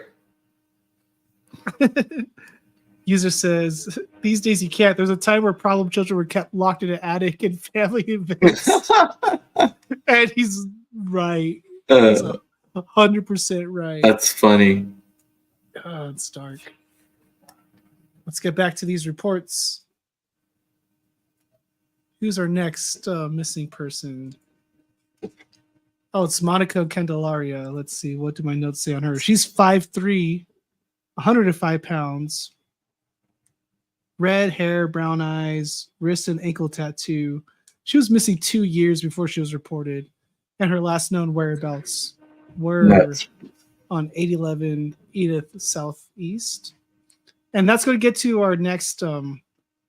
User says, these days you can't. There's a time where problem children were kept locked in an attic in family events. And he's right. He's 100% right. That's funny. Oh, it's dark. Let's get back to these reports. Who's our next missing person? Oh, it's Monica Candelaria. Let's see. What do my notes say on her? She's 5'3", 105 pounds. Red hair, brown eyes, wrist and ankle tattoo. She was missing 2 years before she was reported, and her last known whereabouts were on 811 Edith Southeast. And that's going to get to our next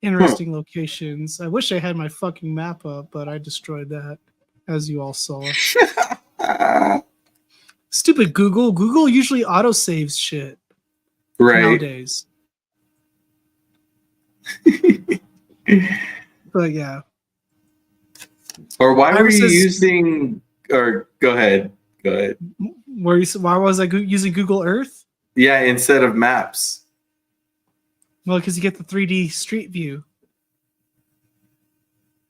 interesting locations. I wish I had my fucking map up, but I destroyed that, as you all saw. Stupid Google. Google usually autosaves shit. Right. Nowadays. But yeah. Or why were you using? Or go ahead. Why was I using Google Earth? Yeah, instead of maps. Well, because you get the 3D street view.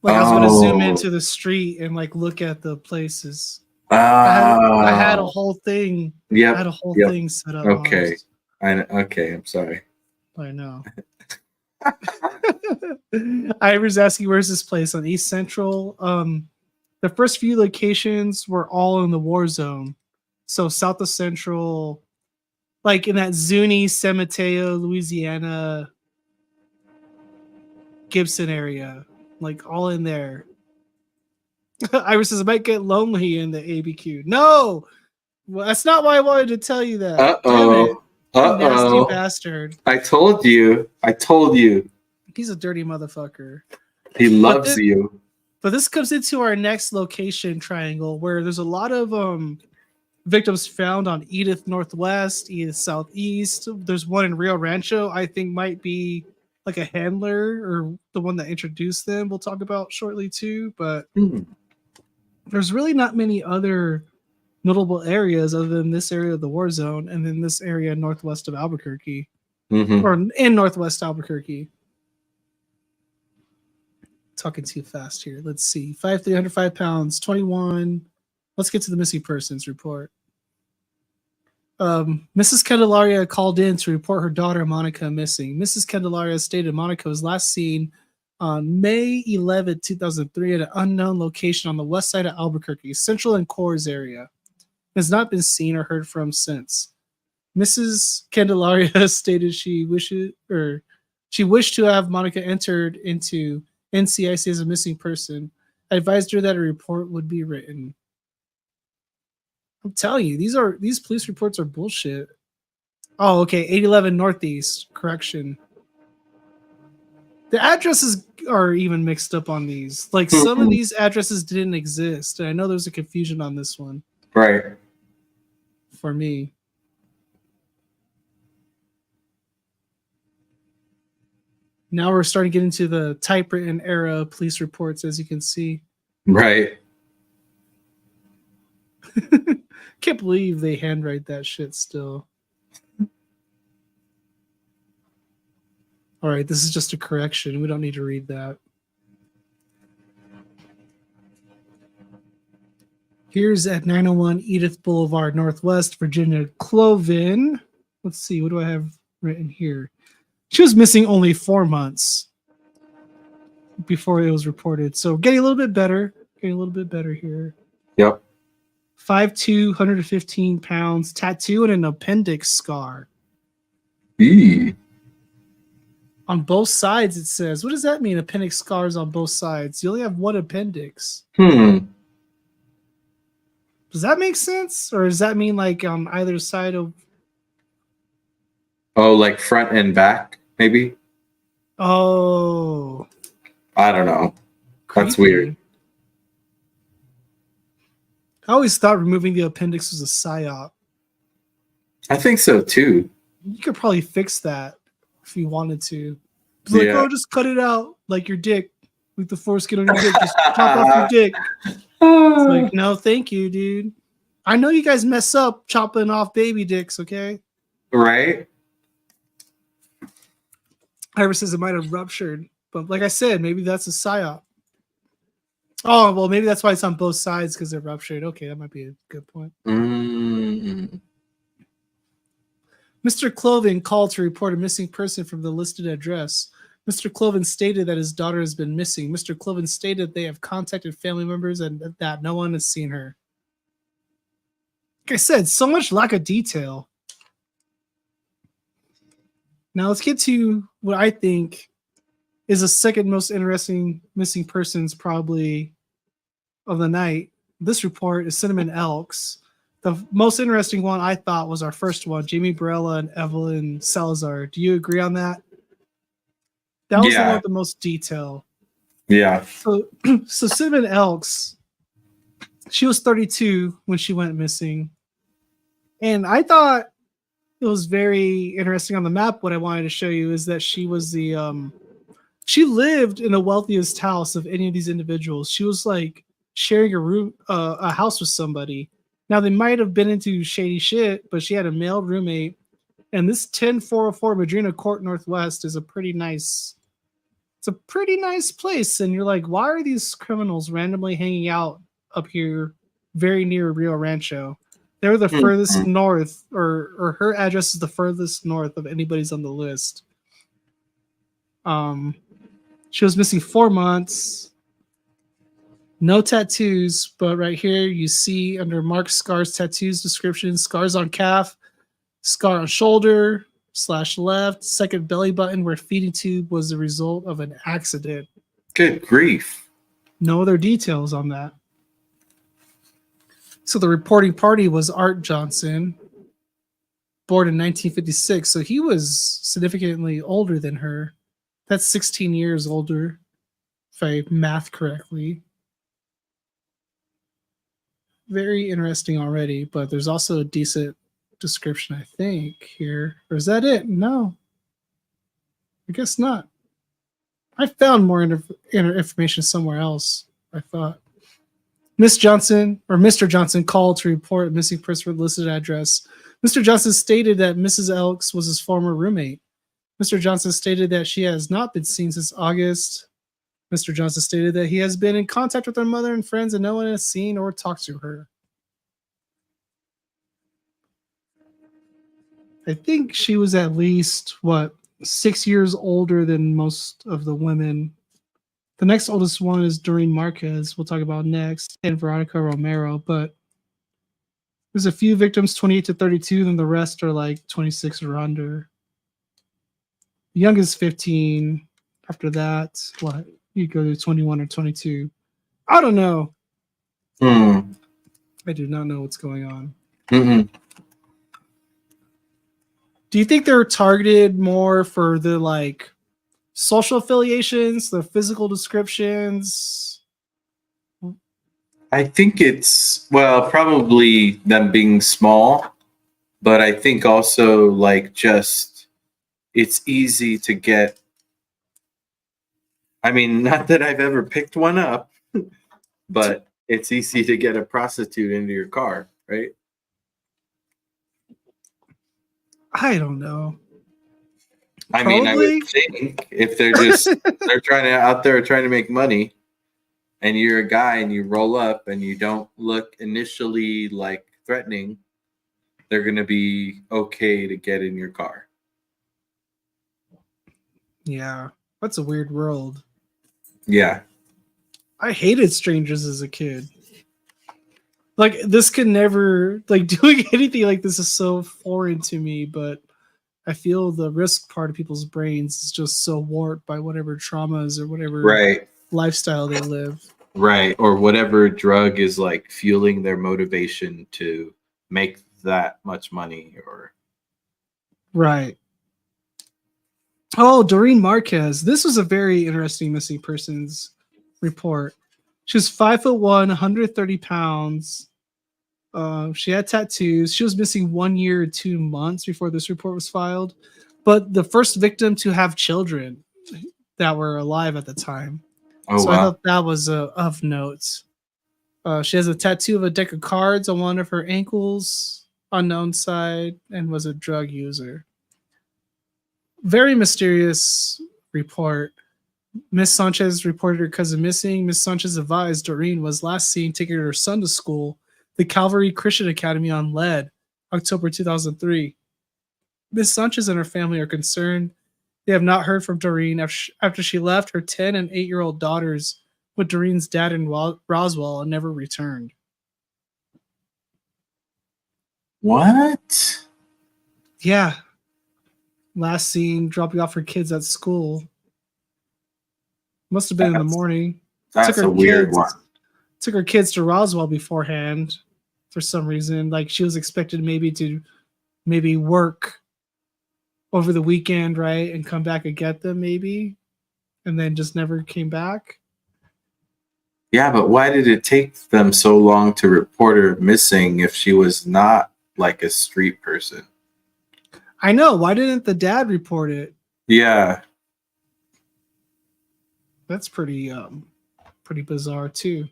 Like I was going to zoom into the street and like look at the places. I had a whole thing. Yeah. I had a whole thing set up. Okay. I'm sorry. I know. Ivor's asking, where's this place on East Central? The first few locations were all in the war zone. So south of Central, like in that Zuni, San Mateo, Louisiana, Gibson area, like all in there. Ivor says, I might get lonely in the ABQ. No! Well, that's not why I wanted to tell you that. Uh-oh. Nasty bastard. I told you. He's a dirty motherfucker. He loves you. But this comes into our next location triangle where there's a lot of victims found on Edith Northwest, Edith Southeast. There's one in Rio Rancho, I think might be like a handler or the one that introduced them. We'll talk about shortly too. But there's really not many other notable areas other than this area of the war zone and then this area northwest of Albuquerque or in northwest Albuquerque. Talking too fast here. Let's see. 5'3", 105 pounds, 21. Let's get to the missing persons report. Mrs. Candelaria called in to report her daughter Monica missing. Mrs. Candelaria stated Monica was last seen on May 11, 2003 at an unknown location on the west side of Albuquerque, Central and Coors area. Has not been seen or heard from since. Mrs. Candelaria stated she wished to have Monica entered into NCIC as a missing person. I advised her that a report would be written. I'm telling you, these police reports are bullshit. Oh, okay, 811 Northeast. Correction. The addresses are even mixed up on these. Like some of these addresses didn't exist, and I know there's a confusion on this one. Right. For me. Now we're starting to get into the typewritten era of police reports, as you can see. Right. Can't believe they handwrite that shit still. All right, this is just a correction. We don't need to read that. Here's at 901 Edith Boulevard, Northwest Virginia, Cloven. Let's see, what do I have written here? She was missing only 4 months before it was reported. So getting a little bit better. Getting a little bit better here. Yep. 5'2", 115 pounds, tattoo and an appendix scar. Eee. On both sides, it says. What does that mean, appendix scars on both sides? You only have one appendix. Hmm. Does that make sense? Or does that mean like on either side of... Oh, like front and back, maybe? Oh. I don't know. That's Creepy. weird. I always thought removing the appendix was a psyop. I think so too. You could probably fix that if you wanted to. It's like, oh, just cut it out like your dick. Like the foreskin on your dick. Just chop off your dick. It's like, no, thank you, dude. I know you guys mess up chopping off baby dicks, okay? Right? Ira says it might have ruptured. But like I said, maybe that's a psyop. Oh, well, maybe that's why it's on both sides, because they're ruptured. Okay, that might be a good point. Mm. Mr. Cloven called to report a missing person from the listed address. Mr. Cloven stated that his daughter has been missing. Mr. Cloven stated they have contacted family members and that no one has seen her. Like I said, so much lack of detail. Now let's get to what I think is the second most interesting missing persons probably of the night. This report is Cinnamon Elks. The most interesting one I thought was our first one, Jamie Barella and Evelyn Salazar. Do you agree on that? That was the one with the most detail. Yeah. So Cinnamon Elks, she was 32 when she went missing. And I thought it was very interesting on the map. What I wanted to show you is that she was she lived in the wealthiest house of any of these individuals. She was like sharing a house with somebody. Now they might have been into shady shit, but she had a male roommate. And this 10404 Madrina Court Northwest is a pretty nice place. And you're like, why are these criminals randomly hanging out up here very near Rio Rancho? They're the furthest north, or her address is the furthest north of anybody's on the list. She was missing 4 months. No tattoos, but right here you see under Mark Scars tattoos description, scars on calf, scar on shoulder / left, second belly button where feeding tube was the result of an accident. Good grief. No other details on that. So the reporting party was Art Johnson, born in 1956. So he was significantly older than her. That's 16 years older, if I math correctly. Very interesting already, but there's also a decent description, I think, here. Or is that it? No. I guess not. I found more information somewhere else, I thought. Mr. Johnson called to report a missing person with listed address. Mr. Johnson stated that Mrs. Elks was his former roommate. Mr. Johnson stated that she has not been seen since August. Mr. Johnson stated that he has been in contact with her mother and friends and no one has seen or talked to her. I think she was at least, 6 years older than most of the women. The next oldest one is Doreen Marquez, we'll talk about next, and Veronica Romero, but there's a few victims, 28 to 32, then the rest are like 26 or under. The youngest 15. After that, you go to 21 or 22. I don't know. I do not know what's going on. Mm-mm. Do you think they're targeted more for the like social affiliations, the physical descriptions? I think it's, well, probably them being small, but I think also like just it's easy to get. I mean, not that I've ever picked one up, but it's easy to get a prostitute into your car, right? I don't know. I mean, I Probably. would think if they're just they're trying to out there trying to make money, and you're a guy and you roll up and you don't look initially like threatening, they're gonna be okay to get in your car. Yeah, that's a weird world. Yeah. I hated strangers as a kid. Like this could never like doing anything like this is so foreign to me, but I feel the risk part of people's brains is just so warped by whatever traumas or whatever Right. lifestyle they live. Right. Or whatever drug is like fueling their motivation to make that much money or Right. Oh, Doreen Marquez. This was a very interesting missing persons report. She was 5'1", 130 pounds. She had tattoos. She was missing 1 year and 2 months before this report was filed, but the first victim to have children that were alive at the time. Oh, so I wow. thought that was of note. She has a tattoo of a deck of cards on one of her ankles, unknown side, and was a drug user. Very mysterious report. Miss Sanchez reported her cousin missing. Miss Sanchez advised Doreen was last seen taking her son to school, the Calvary Christian Academy on Lead, October 2003. Miss Sanchez and her family are concerned. They have not heard from Doreen after she left her 10 and 8-year-old daughters with Doreen's dad in Roswell and never returned. What? Yeah. Last seen dropping off her kids at school. Must have been in the morning. That's a weird one. Took her kids to Roswell beforehand for some reason. Like she was expected maybe work over the weekend, right? And come back and get them maybe. And then just never came back. Yeah, but why did it take them so long to report her missing if she was not like a street person? I know. Why didn't the dad report it? Yeah. That's pretty bizarre too.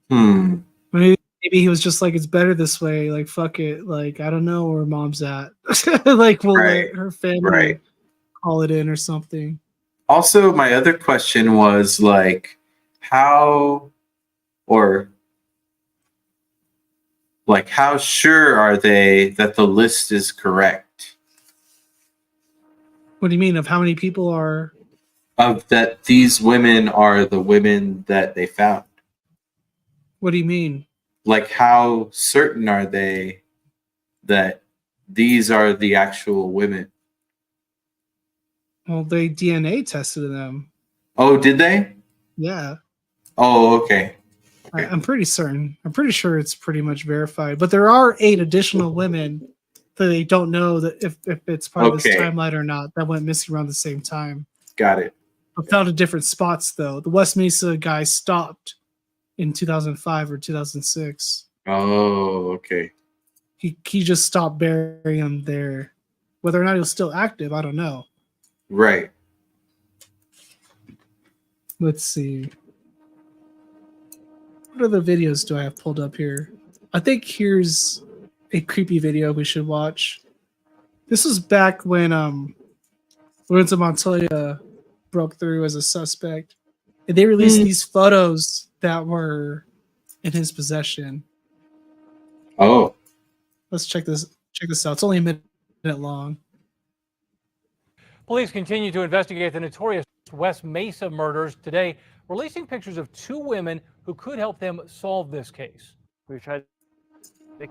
Maybe he was just like, it's better this way. Like, fuck it. Like, I don't know where mom's at. Like, we'll let her family call it in or something. Also, my other question was like, how sure are they that the list is correct? What do you mean of how many people are? Of that these women are the women that they found. What do you mean? Like, how certain are they that these are the actual women? Well, they DNA tested them. Oh, did they? Yeah. Oh, okay. I'm pretty certain. I'm pretty sure it's pretty much verified. But there are 8 additional women that they don't know that if it's part of this timeline or not that went missing around the same time. Got it. But found in different spots though. The West Mesa guy stopped in 2005 or 2006. Oh, okay. He just stopped burying them there. Whether or not he was still active, I don't know. Right. Let's see. What other videos do I have pulled up here? I think here's a creepy video we should watch. This was back when Lorenzo Montoya broke through as a suspect. And they released these photos that were in his possession. Oh. Let's check this out. It's only a minute long. Police continue to investigate the notorious West Mesa murders today, releasing pictures of 2 women who could help them solve this case. We've tried to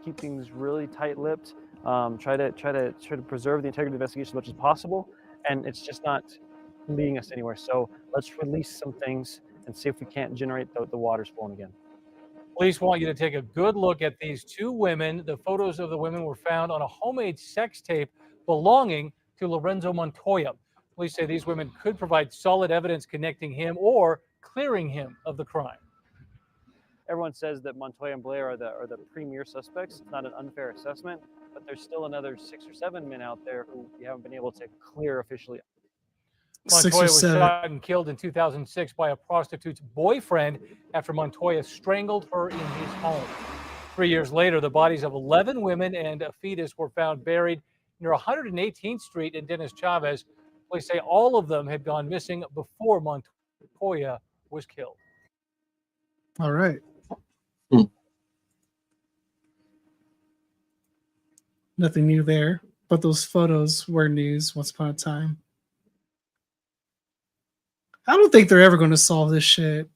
keep things really tight-lipped, try to preserve the integrity of the investigation as much as possible, and it's just not leading us anywhere. So let's release some things and see if we can't generate the waters flowing again. Police want you to take a good look at these two women. The photos of the women were found on a homemade sex tape belonging to Lorenzo Montoya. Police say these women could provide solid evidence connecting him or clearing him of the crime. Everyone says that Montoya and Blair are the premier suspects. It's not an unfair assessment, but there's still another 6 or 7 men out there who we haven't been able to clear officially. Montoya was shot and killed in 2006 by a prostitute's boyfriend after Montoya strangled her in his home. 3 years later, the bodies of 11 women and a fetus were found buried near 118th Street in Dennis Chavez. Police say all of them had gone missing before Montoya was killed. All right. Nothing new there, but those photos were news once upon a time. I don't think they're ever going to solve this shit.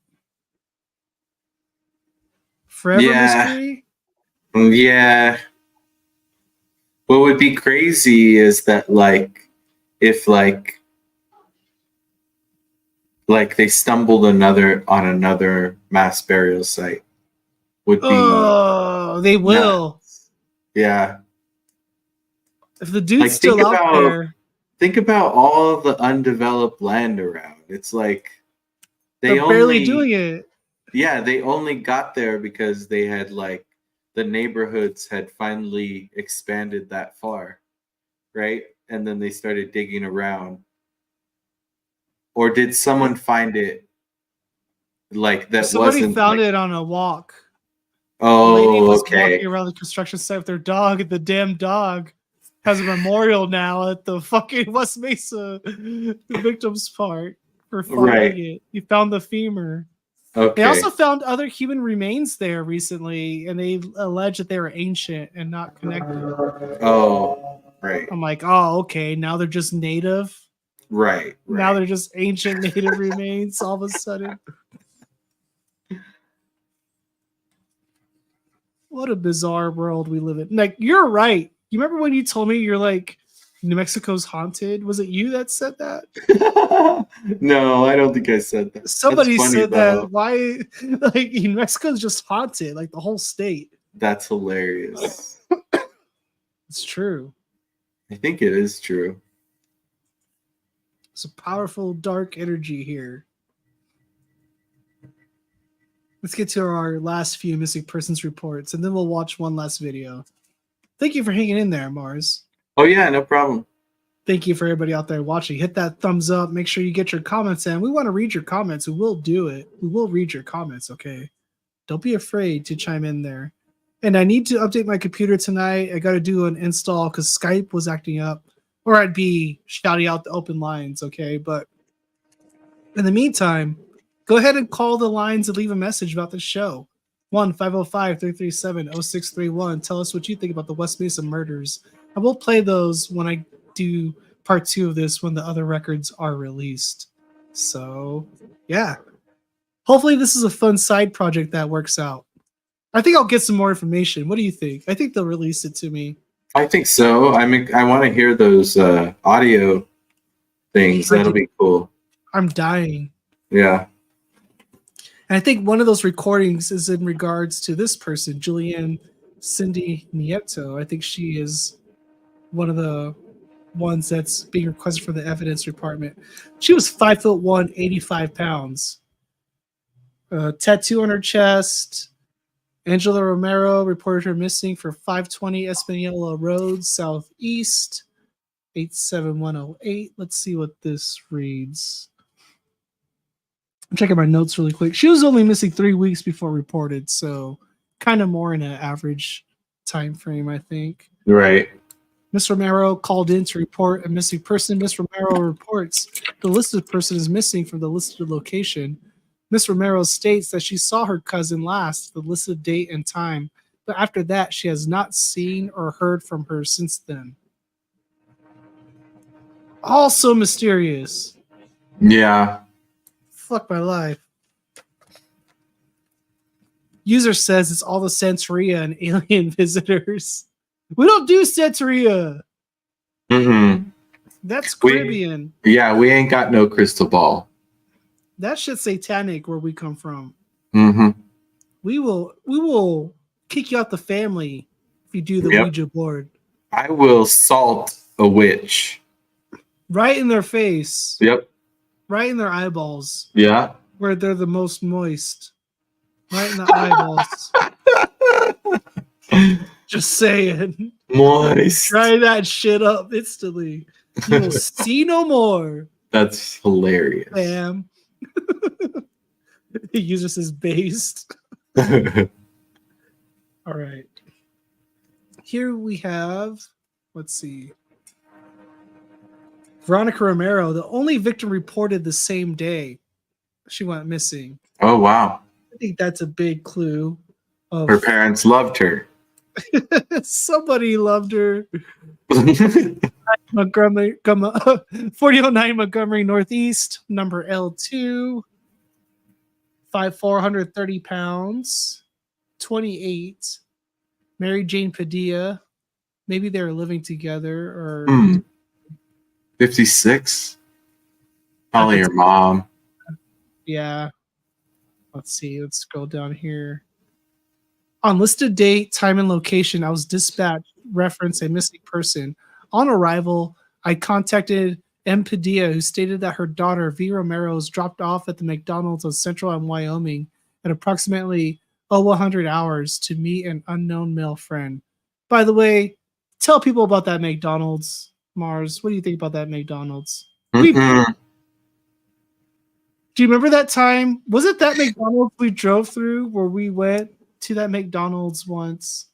Forever mystery? Yeah. What would be crazy is that, like, if like they stumbled on another mass burial site, would be. Oh, they will. Nuts. Yeah. If the dude's still out there. Think about all the undeveloped land around. It's like they're barely doing it. Yeah, they only got there because they had like the neighborhoods had finally expanded that far, right? And then they started digging around. Or did someone find it like that? Somebody found it on a walk. Oh, the lady was okay. walking around the construction site with their dog, and the damn dog has a memorial now at the fucking West Mesa victim's part for finding it. He found the femur. Okay. They also found other human remains there recently, and they allege that they were ancient and not connected. Oh, right. I'm like, oh, okay. Now they're just native. Right. Now they're just ancient native remains all of a sudden. What a bizarre world we live in. Like, you're right. You remember when you told me you're like, New Mexico's haunted? Was it you that said that? No, I don't think I said that. Somebody said that. Why? Like, New Mexico's just haunted, like the whole state. That's hilarious. It's true. I think it is true. It's a powerful dark energy here. Let's get to our last few missing persons reports, and then we'll watch one last video. Thank you for hanging in there, Mars. Oh, yeah, no problem. Thank you for everybody out there watching. Hit that thumbs up. Make sure you get your comments in. We want to read your comments. We will do it. We will read your comments, okay? Don't be afraid to chime in there. And I need to update my computer tonight. I got to do an install because Skype was acting up. Or I'd be shouting out the open lines, okay? But in the meantime, go ahead and call the lines and leave a message about the show. 1-505-337-0631. Tell us what you think about the West Mesa murders. And we'll play those when I do part 2 of this when the other records are released. So, yeah. Hopefully this is a fun side project that works out. I think I'll get some more information. What do you think? I think they'll release it to me. I think so. I mean, I want to hear those audio things. That'll be cool. I'm dying. Yeah. And I think one of those recordings is in regards to this person, Julianne Cindy Nieto. I think she is one of the ones that's being requested for the evidence department. She was 5'1", 85 pounds. Tattoo on her chest. Angela Romero reported her missing for 520 Espanola Road, Southeast, 87108. Let's see what this reads. I'm checking my notes really quick. She was only missing 3 weeks before reported, so kind of more in an average time frame, I think. Right. Miss Romero called in to report a missing person. Miss Romero reports the listed person is missing from the listed location. Miss Romero states that she saw her cousin last, the listed date and time, but after that, she has not seen or heard from her since then. Also mysterious. Yeah. Fuck my life. User says it's all the Santeria and alien visitors. We don't do Santeria. Mm-hmm. That's Caribbean. We ain't got no crystal ball. That shit's satanic where we come from. Mm-hmm. We will kick you out the family if you do the Ouija board. I will salt a witch. Right in their face. Yep. Right in their eyeballs. Yeah. Where they're the most moist. Right in the eyeballs. Just saying. Moist. Try that shit up instantly. You will see no more. That's hilarious. Bam. He uses his base. All right. Here we have, let's see. Veronica Romero, the only victim reported the same day she went missing. Oh, wow. I think that's a big clue. Her parents loved her. Somebody loved her. 4009 Montgomery Northeast, number L2, 430 pounds, 28. Mary Jane Padilla. Maybe they were living together or 56. Probably your mom. Yeah. Let's see. Let's scroll down here. On listed date, time, and location, I was dispatched, reference a missing person. On arrival, I contacted M. Padilla, who stated that her daughter, V. Romero, was dropped off at the McDonald's on Central and Wyoming at approximately 100 hours to meet an unknown male friend. By the way, tell people about that McDonald's, Mars. What do you think about that McDonald's? Do you remember that time? Was it that McDonald's we drove through where we went to that McDonald's once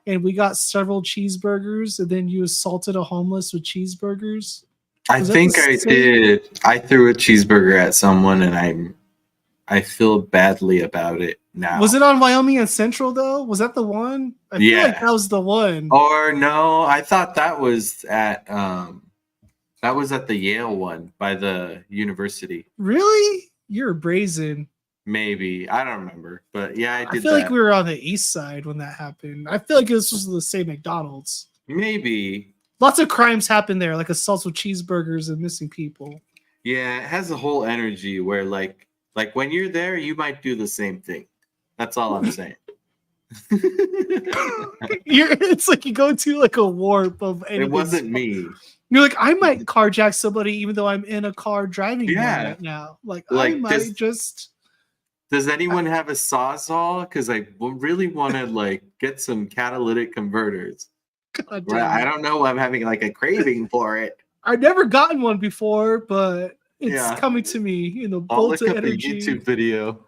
and we got several cheeseburgers and then you assaulted a homeless with cheeseburgers? I think I did. I threw a cheeseburger at someone and I feel badly about it now. Was it on Wyoming and Central though? Was that the one? I feel like that was the one. Or no, I thought that was at the Yale one by the university. Really? You're brazen. Maybe. I don't remember. But yeah, I did I feel like we were on the east side when that happened. I feel like this was the same McDonald's. Maybe. Lots of crimes happen there, like assaults with cheeseburgers and missing people. Yeah, it has a whole energy where like when you're there, you might do the same thing. That's all I'm saying. It's like you go to like a warp of anything. It wasn't me. You're like, I might carjack somebody even though I'm in a car driving one right now. Like I might just. Does anyone have a Sawzall? Because I really want to like get some catalytic converters. I don't know. I'm having like a craving for it. I've never gotten one before, but it's coming to me in the I'll bolt look of up energy. a YouTube video.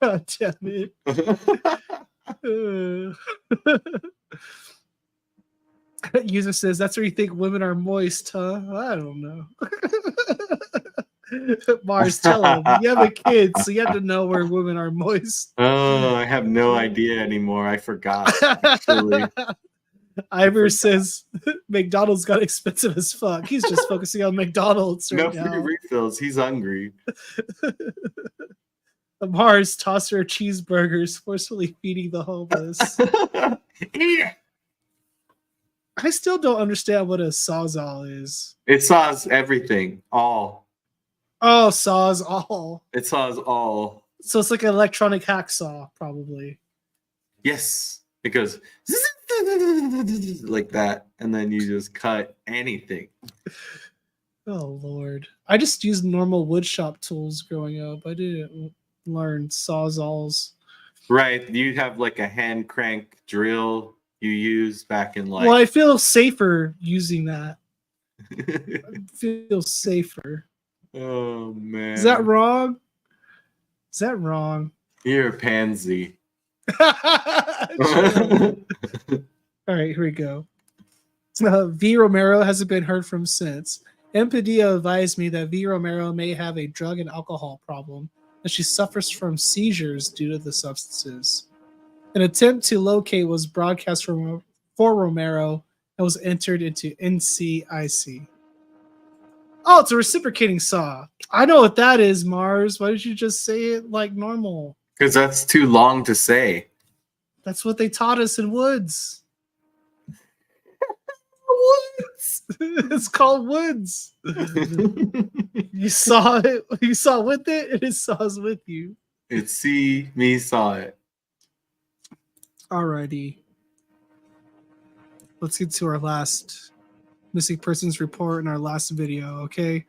God damn it. User says, that's where you think women are moist, huh? I don't know. Mars, tell him. You have a kid, so you have to know where women are moist. Oh, I have no idea anymore. I forgot. Actually. Ivor says McDonald's got expensive as fuck. He's just focusing on McDonald's right now. No free refills. He's hungry. Mars, toss her cheeseburgers, forcefully feeding the homeless. Eat it. I still don't understand what a Sawzall is. It saws everything. All. Oh, saws all. It saws all. So it's like an electronic hacksaw, probably. Yes. It goes like that. And then you just cut anything. Oh, Lord. I just used normal woodshop tools growing up. I didn't learn Sawzalls. Right. You have like a hand crank drill you used back in like. Well, I feel safer using that. I feel safer. Oh, man. Is that wrong? Is that wrong? You're a pansy. All right, here we go. V. Romero hasn't been heard from since. M. Padilla advised me that V. Romero may have a drug and alcohol problem, and she suffers from seizures due to the substances. An attempt to locate was broadcast for Romero and was entered into NCIC. Oh, it's a reciprocating saw. I know what that is, Mars. Why did you just say it like normal? Because that's too long to say. That's what they taught us in Woods. Woods. It's called Woods. You saw it. You saw with it, and it saws with you. It's see me saw it. Alrighty. Let's get to our last missing persons report in our last video, okay?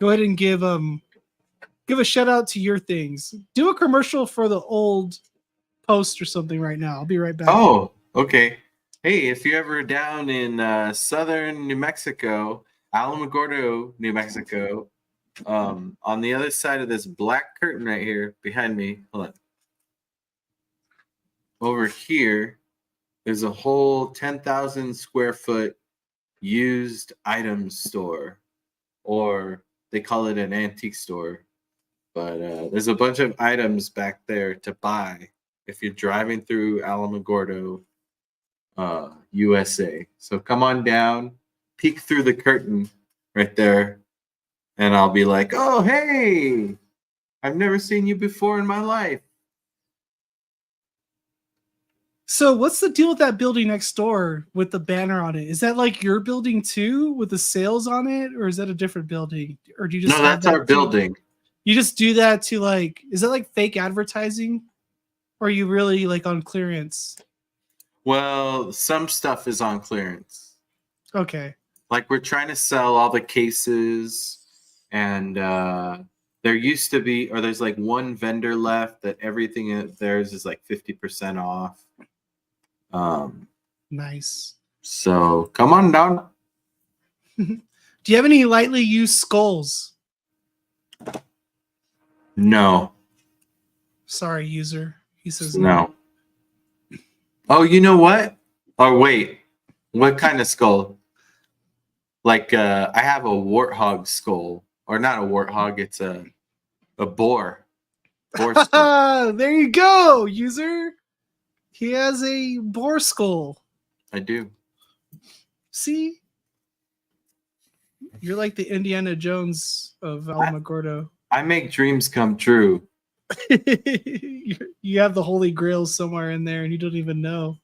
Go ahead and give a shout out to your things. Do a commercial for the old post or something right now. I'll be right back. Oh, okay. Hey, if you're ever down in southern New Mexico, Alamogordo, New Mexico, on the other side of this black curtain right here behind me, hold on. Over here, there's a whole 10,000 square foot used items store, or they call it an antique store. But there's a bunch of items back there to buy if you're driving through Alamogordo, USA. So come on down, peek through the curtain right there, and I'll be like, oh, hey, I've never seen you before in my life. So what's the deal with that building next door with the banner on it? Is that like your building too with the sales on it, or is that a different building? Or do you just No, that's our building. You just do that to like, is that like fake advertising? Or are you really like on clearance? Well, some stuff is on clearance. Okay. Like we're trying to sell all the cases, and there used to be, or there's like one vendor left that everything in theirs is like 50% off. Nice. So come on down. Do you have any lightly used skulls? No. Sorry, user. He says No. Oh, you know what? Oh, wait. What kind of skull? Like I have a warthog skull, or not a warthog. It's a boar. Boar skull. There you go, user. He has a boar skull. I do. See? You're like the Indiana Jones of Alamogordo. I make dreams come true. You have the Holy Grail somewhere in there and you don't even know.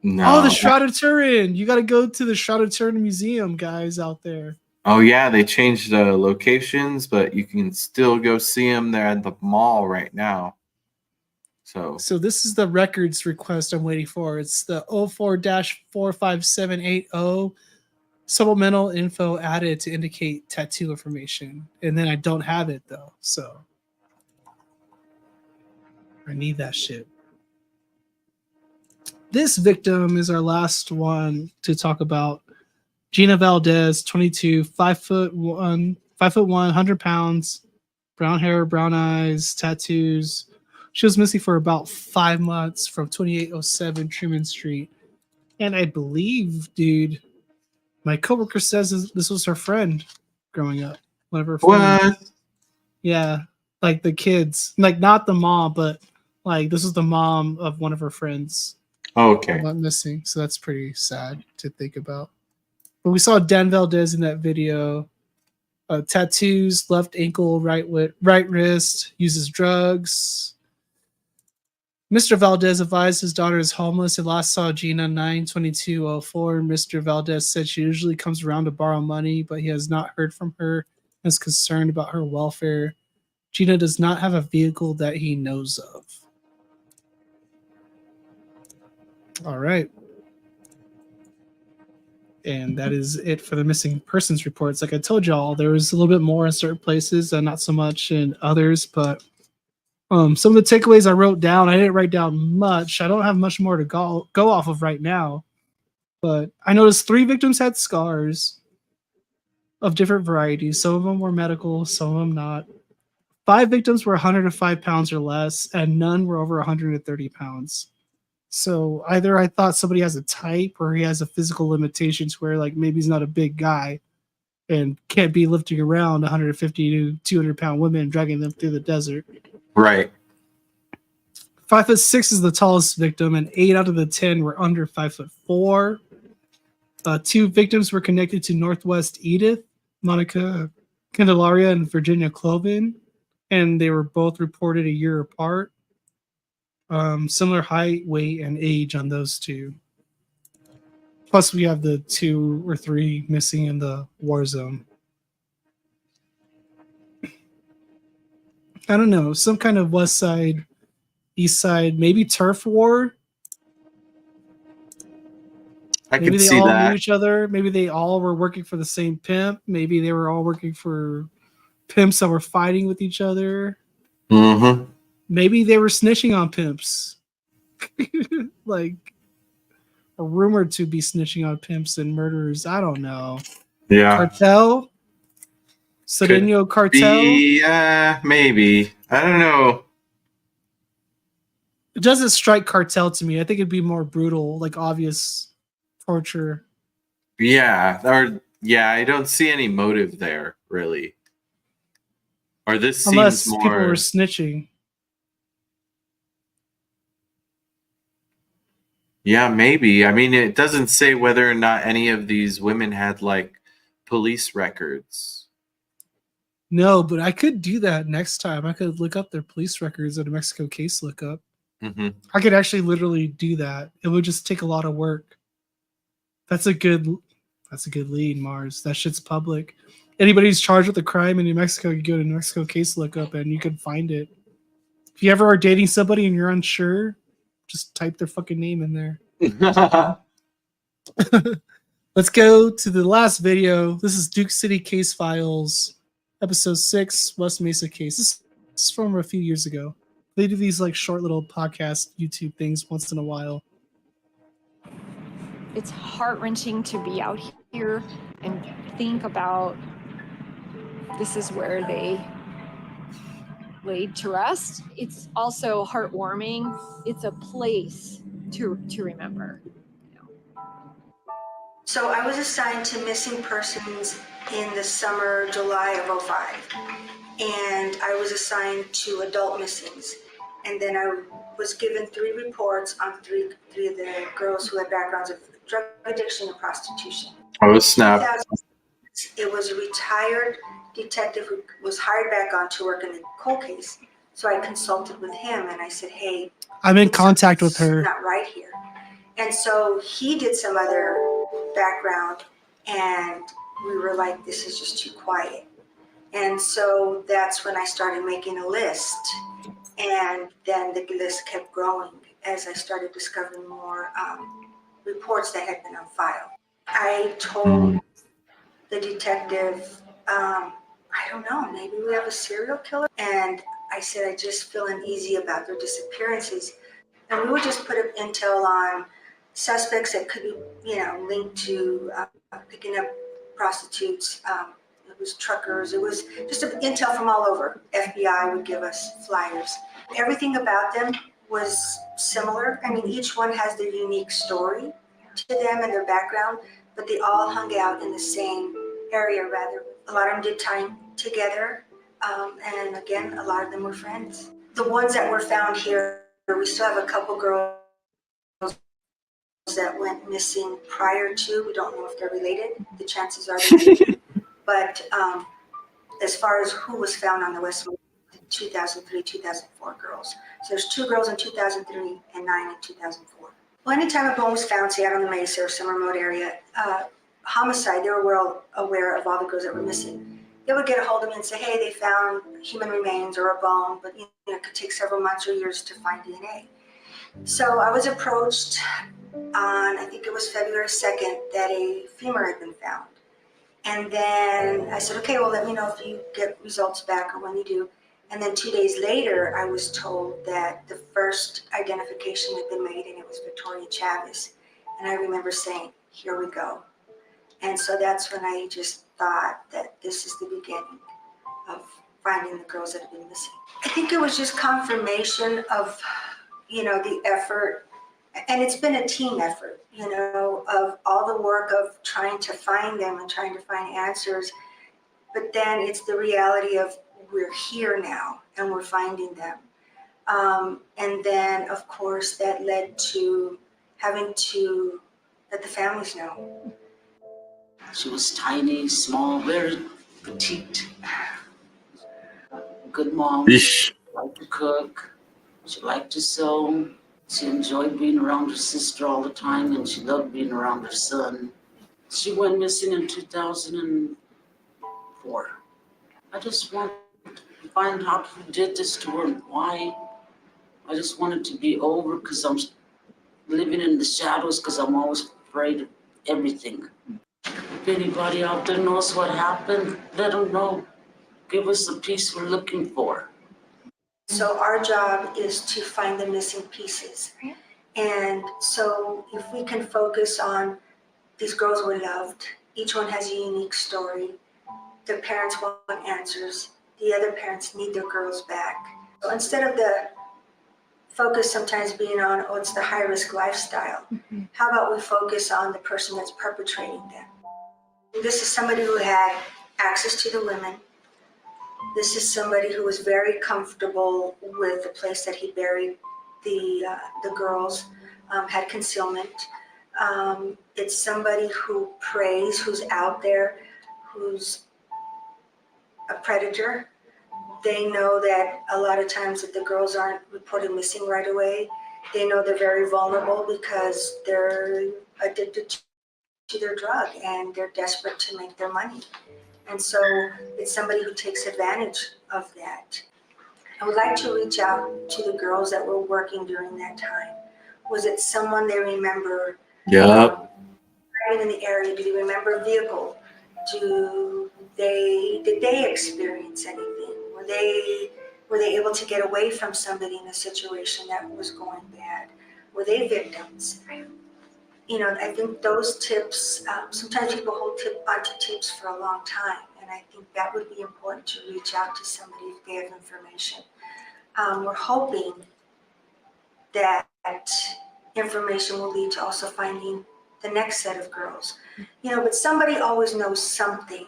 No. Oh, the Shroud of Turin. You got to go to the Shroud of Turin Museum, guys, out there. Oh, yeah. They changed the locations, but you can still go see them there at the mall right now. So this is the records request I'm waiting for. It's the 04-45780 supplemental info added to indicate tattoo information. And then I don't have it, though. So I need that shit. This victim is our last one to talk about. Gina Valdez, 22, 5'1", 100 pounds, brown hair, brown eyes, tattoos. She was missing for about 5 months from 2807 Truman Street. And I believe, dude, my coworker says this was her friend growing up. One of her friends. What? Yeah, like the kids. Like not the mom, but like this was the mom of one of her friends. Oh, okay. Went missing. So that's pretty sad to think about. But we saw Dan Valdez in that video. Tattoos, left ankle, right wrist, uses drugs. Mr. Valdez advised his daughter is homeless and last saw Gina 9/22/04. Mr. Valdez said she usually comes around to borrow money, but he has not heard from her and is concerned about her welfare. Gina does not have a vehicle that he knows of. All right. And that is it for the missing persons reports. Like I told y'all, there was a little bit more in certain places and not so much in others, but some of the takeaways I wrote down, I didn't write down much. I don't have much more to go off of right now. But I noticed 3 victims had scars of different varieties. Some of them were medical, some of them not. 5 victims were 105 pounds or less, and none were over 130 pounds. So either I thought somebody has a type or he has a physical limitation to where like maybe he's not a big guy and can't be lifting around 150 to 200 pound women and dragging them through the desert. Right. 5'6" is the tallest victim, and 8 out of the 10 were under 5'4". 2 victims were connected to Northwest Edith, Monica Candelaria, and Virginia Cloven, and they were both reported a year apart. Similar height, weight, and age on those 2. Plus, we have the 2 or 3 missing in the war zone. I don't know, some kind of West Side, East Side, maybe turf war. Maybe could they see all that. knew each other. Maybe they all were working for the same pimp. Maybe they were all working for pimps that were fighting with each other. Mm-hmm. Maybe they were snitching on pimps. Like, rumored to be snitching on pimps and murderers. I don't know. Yeah. Cartel? Sedeno cartel? Maybe. I don't know. It doesn't strike cartel to me. I think it'd be more brutal, like obvious torture. Yeah. I don't see any motive there, really. Or this Unless seems people were more. snitching. Yeah, maybe. I mean, it doesn't say whether or not any of these women had like police records. No, but I could do that next time. I could look up their police records at a Mexico case lookup. Mm-hmm. I could actually literally do that. It would just take a lot of work. That's a good lead, Mars. That shit's public. Anybody who's charged with a crime in New Mexico, you go to New Mexico case lookup and you can find it. If you ever are dating somebody and you're unsure, just type their fucking name in there. Let's go to the last video. This is Duke City Case Files, episode 6, West Mesa case. This is from a few years ago. They do these like short little podcast YouTube things once in a while. It's heart-wrenching to be out here and think about this is where they laid to rest. It's also heartwarming. It's a place to remember. So I was assigned to missing persons in the summer, July of 05. And I was assigned to adult missings. And then I was given 3 reports on three of the girls who had backgrounds of drug addiction and prostitution. Oh, snap. It was a retired detective who was hired back on to work in the cold case. So I consulted with him and I said, hey, I'm in contact with her. not right here. And so he did some other background and we were like, this is just too quiet. And so that's when I started making a list. And then the list kept growing as I started discovering more reports that had been on file. I told the detective, I don't know, maybe we have a serial killer. And I said, I just feel uneasy about their disappearances. And we would just put up intel on suspects that could be, linked to picking up prostitutes. It was truckers. It was just intel from all over. FBI would give us flyers. Everything about them was similar. I mean, each one has their unique story to them and their background, but they all hung out in the same area rather. A lot of them did time together. And again, a lot of them were friends. The ones that were found here, we still have a couple girls that went missing prior to. We don't know if they're related. The chances are they're related. But as far as who was found on the West Coast, 2003, 2004 girls. So there's 2 girls in 2003 and 9 in 2004. Well, anytime a bone was found, say out on the Mesa or some remote area, homicide, they were well aware of all the girls that were missing. They would get a hold of me and say, hey, they found human remains or a bone, but it could take several months or years to find DNA. So I was approached on, I think it was February 2nd, that a femur had been found. And then I said, okay, well, let me know if you get results back or when you do. And then 2 days later, I was told that the first identification had been made and it was Victoria Chavez. And I remember saying, here we go. And so that's when I just thought that this is the beginning of finding the girls that have been missing. I think it was just confirmation of, the effort. And it's been a team effort, of all the work of trying to find them and trying to find answers. But then it's the reality of we're here now and we're finding them. And then, of course, that led to having to let the families know. She was tiny, small, very petite. Good mom. She liked to cook. She liked to sew. She enjoyed being around her sister all the time, and she loved being around her son. She went missing in 2004. I just want find out who did this to her and why. I just want it to be over because I'm living in the shadows because I'm always afraid of everything. If anybody out there knows what happened, let them know. Give us the piece we're looking for. So our job is to find the missing pieces. And so if we can focus on these girls were loved, each one has a unique story. Their parents want answers. The other parents need their girls back. So instead of the focus sometimes being on, oh, it's the high risk lifestyle, how about we focus on the person that's perpetrating them? This is somebody who had access to the women. This is somebody who was very comfortable with the place that he buried the girls, had concealment. It's somebody who prays, who's out there, who's a predator. They know that a lot of times if the girls aren't reported missing right away, they know they're very vulnerable because they're addicted to their drug and they're desperate to make their money. And so it's somebody who takes advantage of that. I would like to reach out to the girls that were working during that time. Was it someone they remember? Yep. In the area, do they remember a vehicle? Did they experience anything? Were they able to get away from somebody in a situation that was going bad? Were they victims? You know, I think those tips, sometimes people hold onto tips for a long time, and I think that would be important to reach out to somebody if they have information. We're hoping that information will lead to also finding the next set of girls. You know, but somebody always knows something,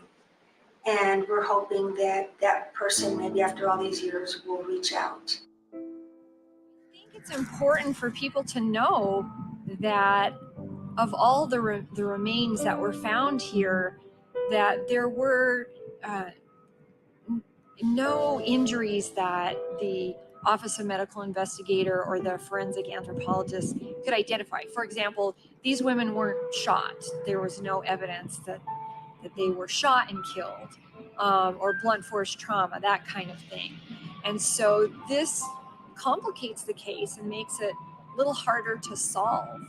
and we're hoping that that person, maybe after all these years, will reach out. I think it's important for people to know that of all the remains that were found here, that there were no injuries that the Office of Medical Investigator or the forensic anthropologist could identify. For example, these women weren't shot. There was no evidence that they were shot and killed, or blunt force trauma, that kind of thing. And so this complicates the case and makes it a little harder to solve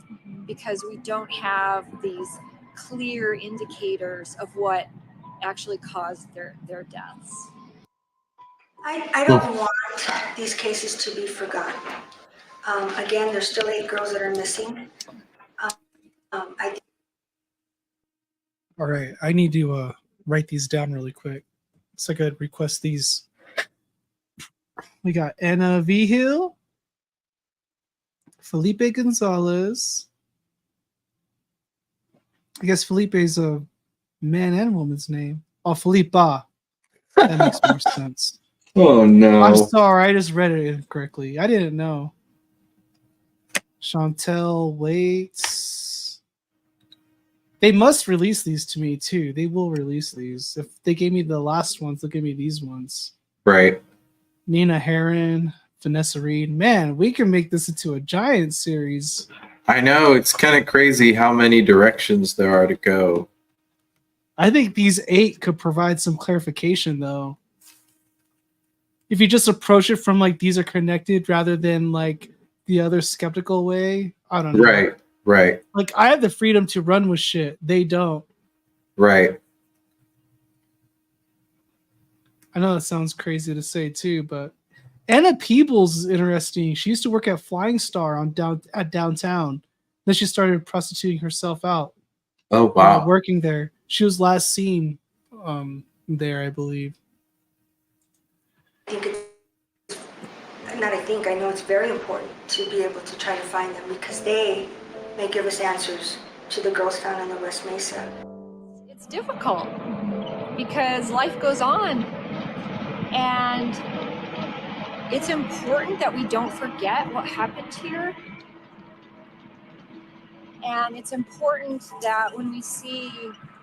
because we don't have these clear indicators of what actually caused their deaths. I don't want these cases to be forgotten. Again, there's still 8 girls that are missing. All right, I need to write these down really quick so I could request these. We got Anna Vigil, Felipe Gonzalez. I guess Felipe is a man and woman's name. Oh, Felipa. That makes more sense. Oh no! I'm sorry, I just read it incorrectly. I didn't know. Chantel Waits. They must release these to me too. They will release these. If they gave me the last ones, they'll give me these ones. Right. Nina Herron, Vanessa Reed. Man, we can make this into a giant series. I know, it's kind of crazy how many directions there are to go. I think these 8 could provide some clarification though. If you just approach it from like these are connected rather than like the other skeptical way, I don't know. Right. Like I have the freedom to run with shit. They don't. Right. I know that sounds crazy to say too, but Anna Peebles is interesting. She used to work at Flying Star at downtown. Then she started prostituting herself out. Oh wow. Working there. She was last seen there, I believe. I know it's very important to be able to try to find them because they may give us answers to the girls found in the West Mesa. It's difficult because life goes on, and it's important that we don't forget what happened here. And it's important that when we see,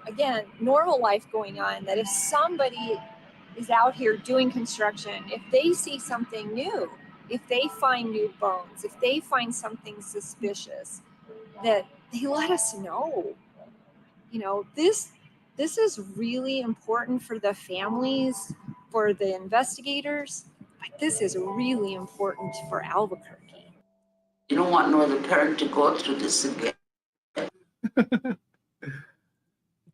again, normal life going on, that if somebody is out here doing construction, if they see something new, if they find new bones, if they find something suspicious, that they let us know. You know, this is really important for the families, for the investigators, but this is really important for Albuquerque. You don't want no other parent to go through this again.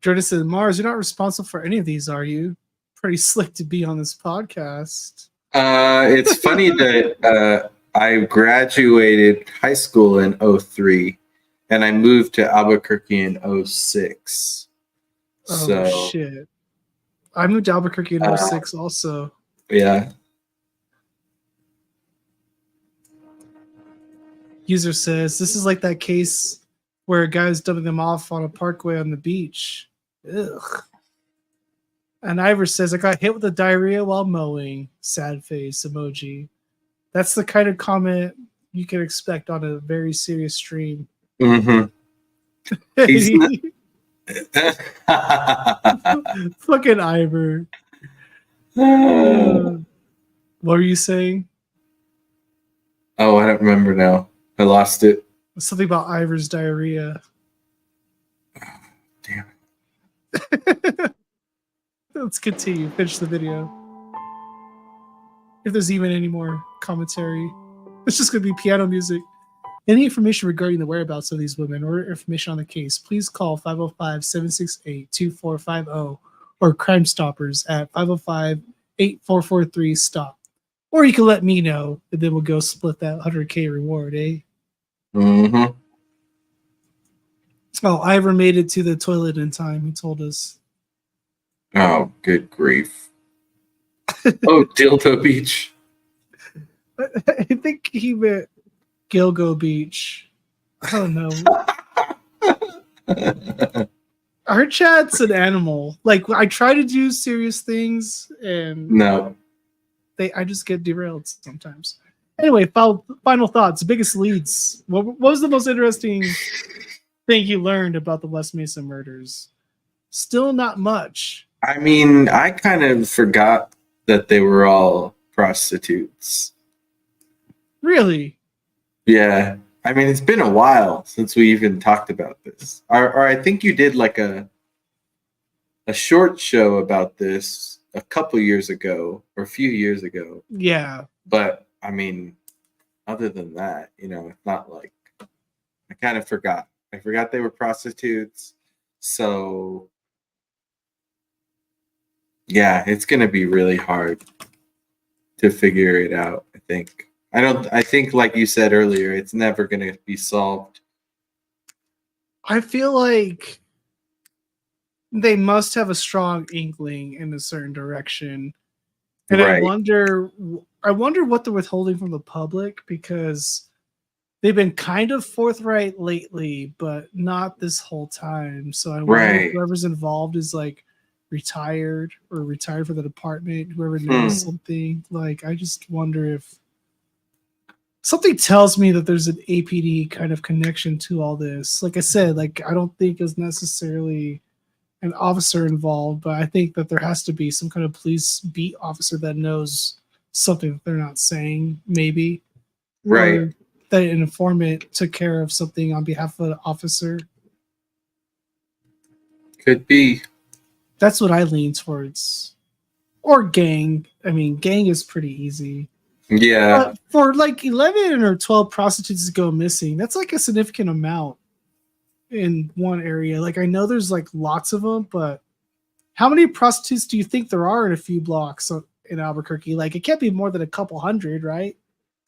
Jordan said, Mars, you're not responsible for any of these, are you? Pretty slick to be on this podcast. It's funny that I graduated high school in 03 and I moved to Albuquerque in 06. Oh, So, shit. I moved to Albuquerque in 06 also. Yeah. User says, this is like that case where a guy was dumping them off on a parkway on the beach. Ugh. And Ivor says, I got hit with the diarrhea while mowing. Sad face emoji. That's the kind of comment you can expect on a very serious stream. Mm-hmm. Fucking Ivor. What were you saying? Oh, I don't remember now. I lost it. Something about Ivor's diarrhea. Damn it. Let's continue. Finish the video. If there's even any more commentary, it's just going to be piano music. Any information regarding the whereabouts of these women or information on the case, please call 505-768-2450 or Crime Stoppers at 505-8443-STOP. Or you can let me know, and then we'll go split that 100K reward, eh? Mm-hmm. Oh, Ivor made it to the toilet in time, he told us. Oh, good grief. Oh, Dildo Beach. I think he meant Gilgo Beach. I don't know. Our chat's an animal. Like, I try to do serious things, and no, I just get derailed sometimes. Anyway, final thoughts, biggest leads. What was the most interesting thing you learned about the West Mesa murders? Still not much. I mean, I kind of forgot that they were all prostitutes. Really? Yeah. I mean, it's been a while since we even talked about this. Or I think you did like a short show about this a couple years ago or a few years ago. Yeah. But I mean, other than that, it's not like I kind of forgot. I forgot they were prostitutes. So yeah, it's going to be really hard to figure it out, I think. I think like you said earlier, it's never going to be solved. I feel like they must have a strong inkling in a certain direction. And right. I wonder what they're withholding from the public, because they've been kind of forthright lately, but not this whole time. So I wonder if whoever's involved is like retired for the department, whoever knows something. Like, I just wonder if something tells me that there's an APD kind of connection to all this. Like I said, like, I don't think it's necessarily an officer involved, but I think that there has to be some kind of police beat officer that knows something that they're not saying, maybe. Right. Or that an informant took care of something on behalf of an officer. Could be. That's what I lean towards. Or gang. I mean, gang is pretty easy. Yeah. But for like 11 or 12 prostitutes to go missing, that's like a significant amount in one area. Like, I know there's like lots of them, but how many prostitutes do you think there are in a few blocks in Albuquerque? Like, it can't be more than a couple hundred, right?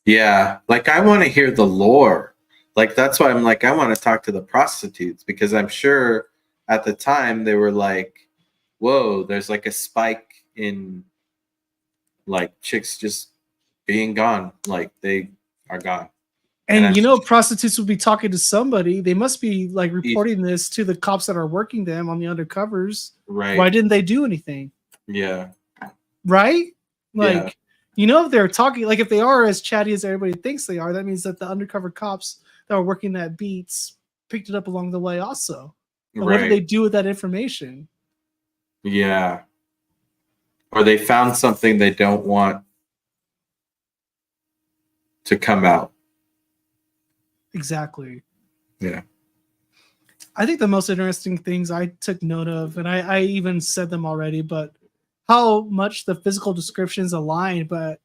Yeah. Like, I want to hear the lore. Like, that's why I'm like, I want to talk to the prostitutes, because I'm sure at the time they were like, whoa, there's like a spike in like chicks just being gone. Like, they are gone. And prostitutes will be talking to somebody. They must be like reporting this to the cops that are working them on the undercovers. Right. Why didn't they do anything? Yeah. Right? Like, if they're talking, like if they are as chatty as everybody thinks they are, that means that the undercover cops that were working that beats picked it up along the way also. But what did they do with that information? Yeah. Or they found something they don't want to come out. Exactly. Yeah. I think the most interesting things I took note of, and I even said them already, but how much the physical descriptions align, but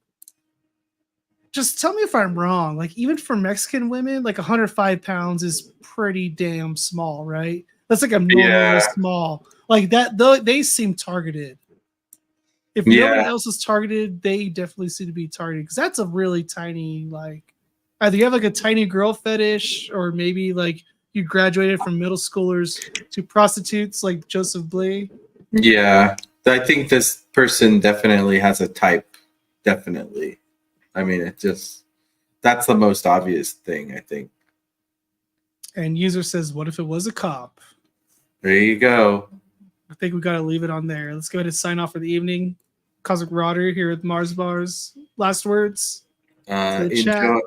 just tell me if I'm wrong. Like, even for Mexican women, like 105 pounds is pretty damn small, right? That's like abnormally Yeah. small. Like that, though, they seem targeted. If nobody else is targeted, they definitely seem to be targeted because that's a really tiny, like, either you have like a tiny girl fetish, or maybe like you graduated from middle schoolers to prostitutes, like Joseph Blee. Yeah, I think this person definitely has a type. Definitely. I mean, that's the most obvious thing, I think. And user says, "What if it was a cop?" There you go. I think we got to leave it on there. Let's go ahead and sign off for the evening. Cosmic Rodder here with Mars Bars. Last words. Enjoy.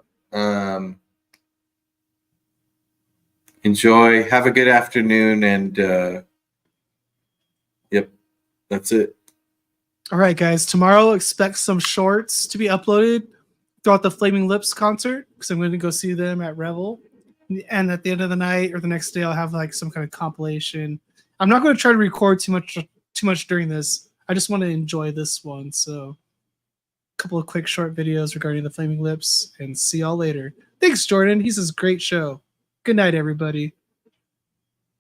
Enjoy. Have a good afternoon, and yep, that's it. All right, guys. Tomorrow, expect some shorts to be uploaded throughout the Flaming Lips concert because I'm going to go see them at Revel. And at the end of the night or the next day, I'll have like some kind of compilation. I'm not going to try to record too much during this. I just want to enjoy this one. So, a couple of quick short videos regarding the Flaming Lips, and see y'all later. Thanks, Jordan. He says great show. Good night, everybody.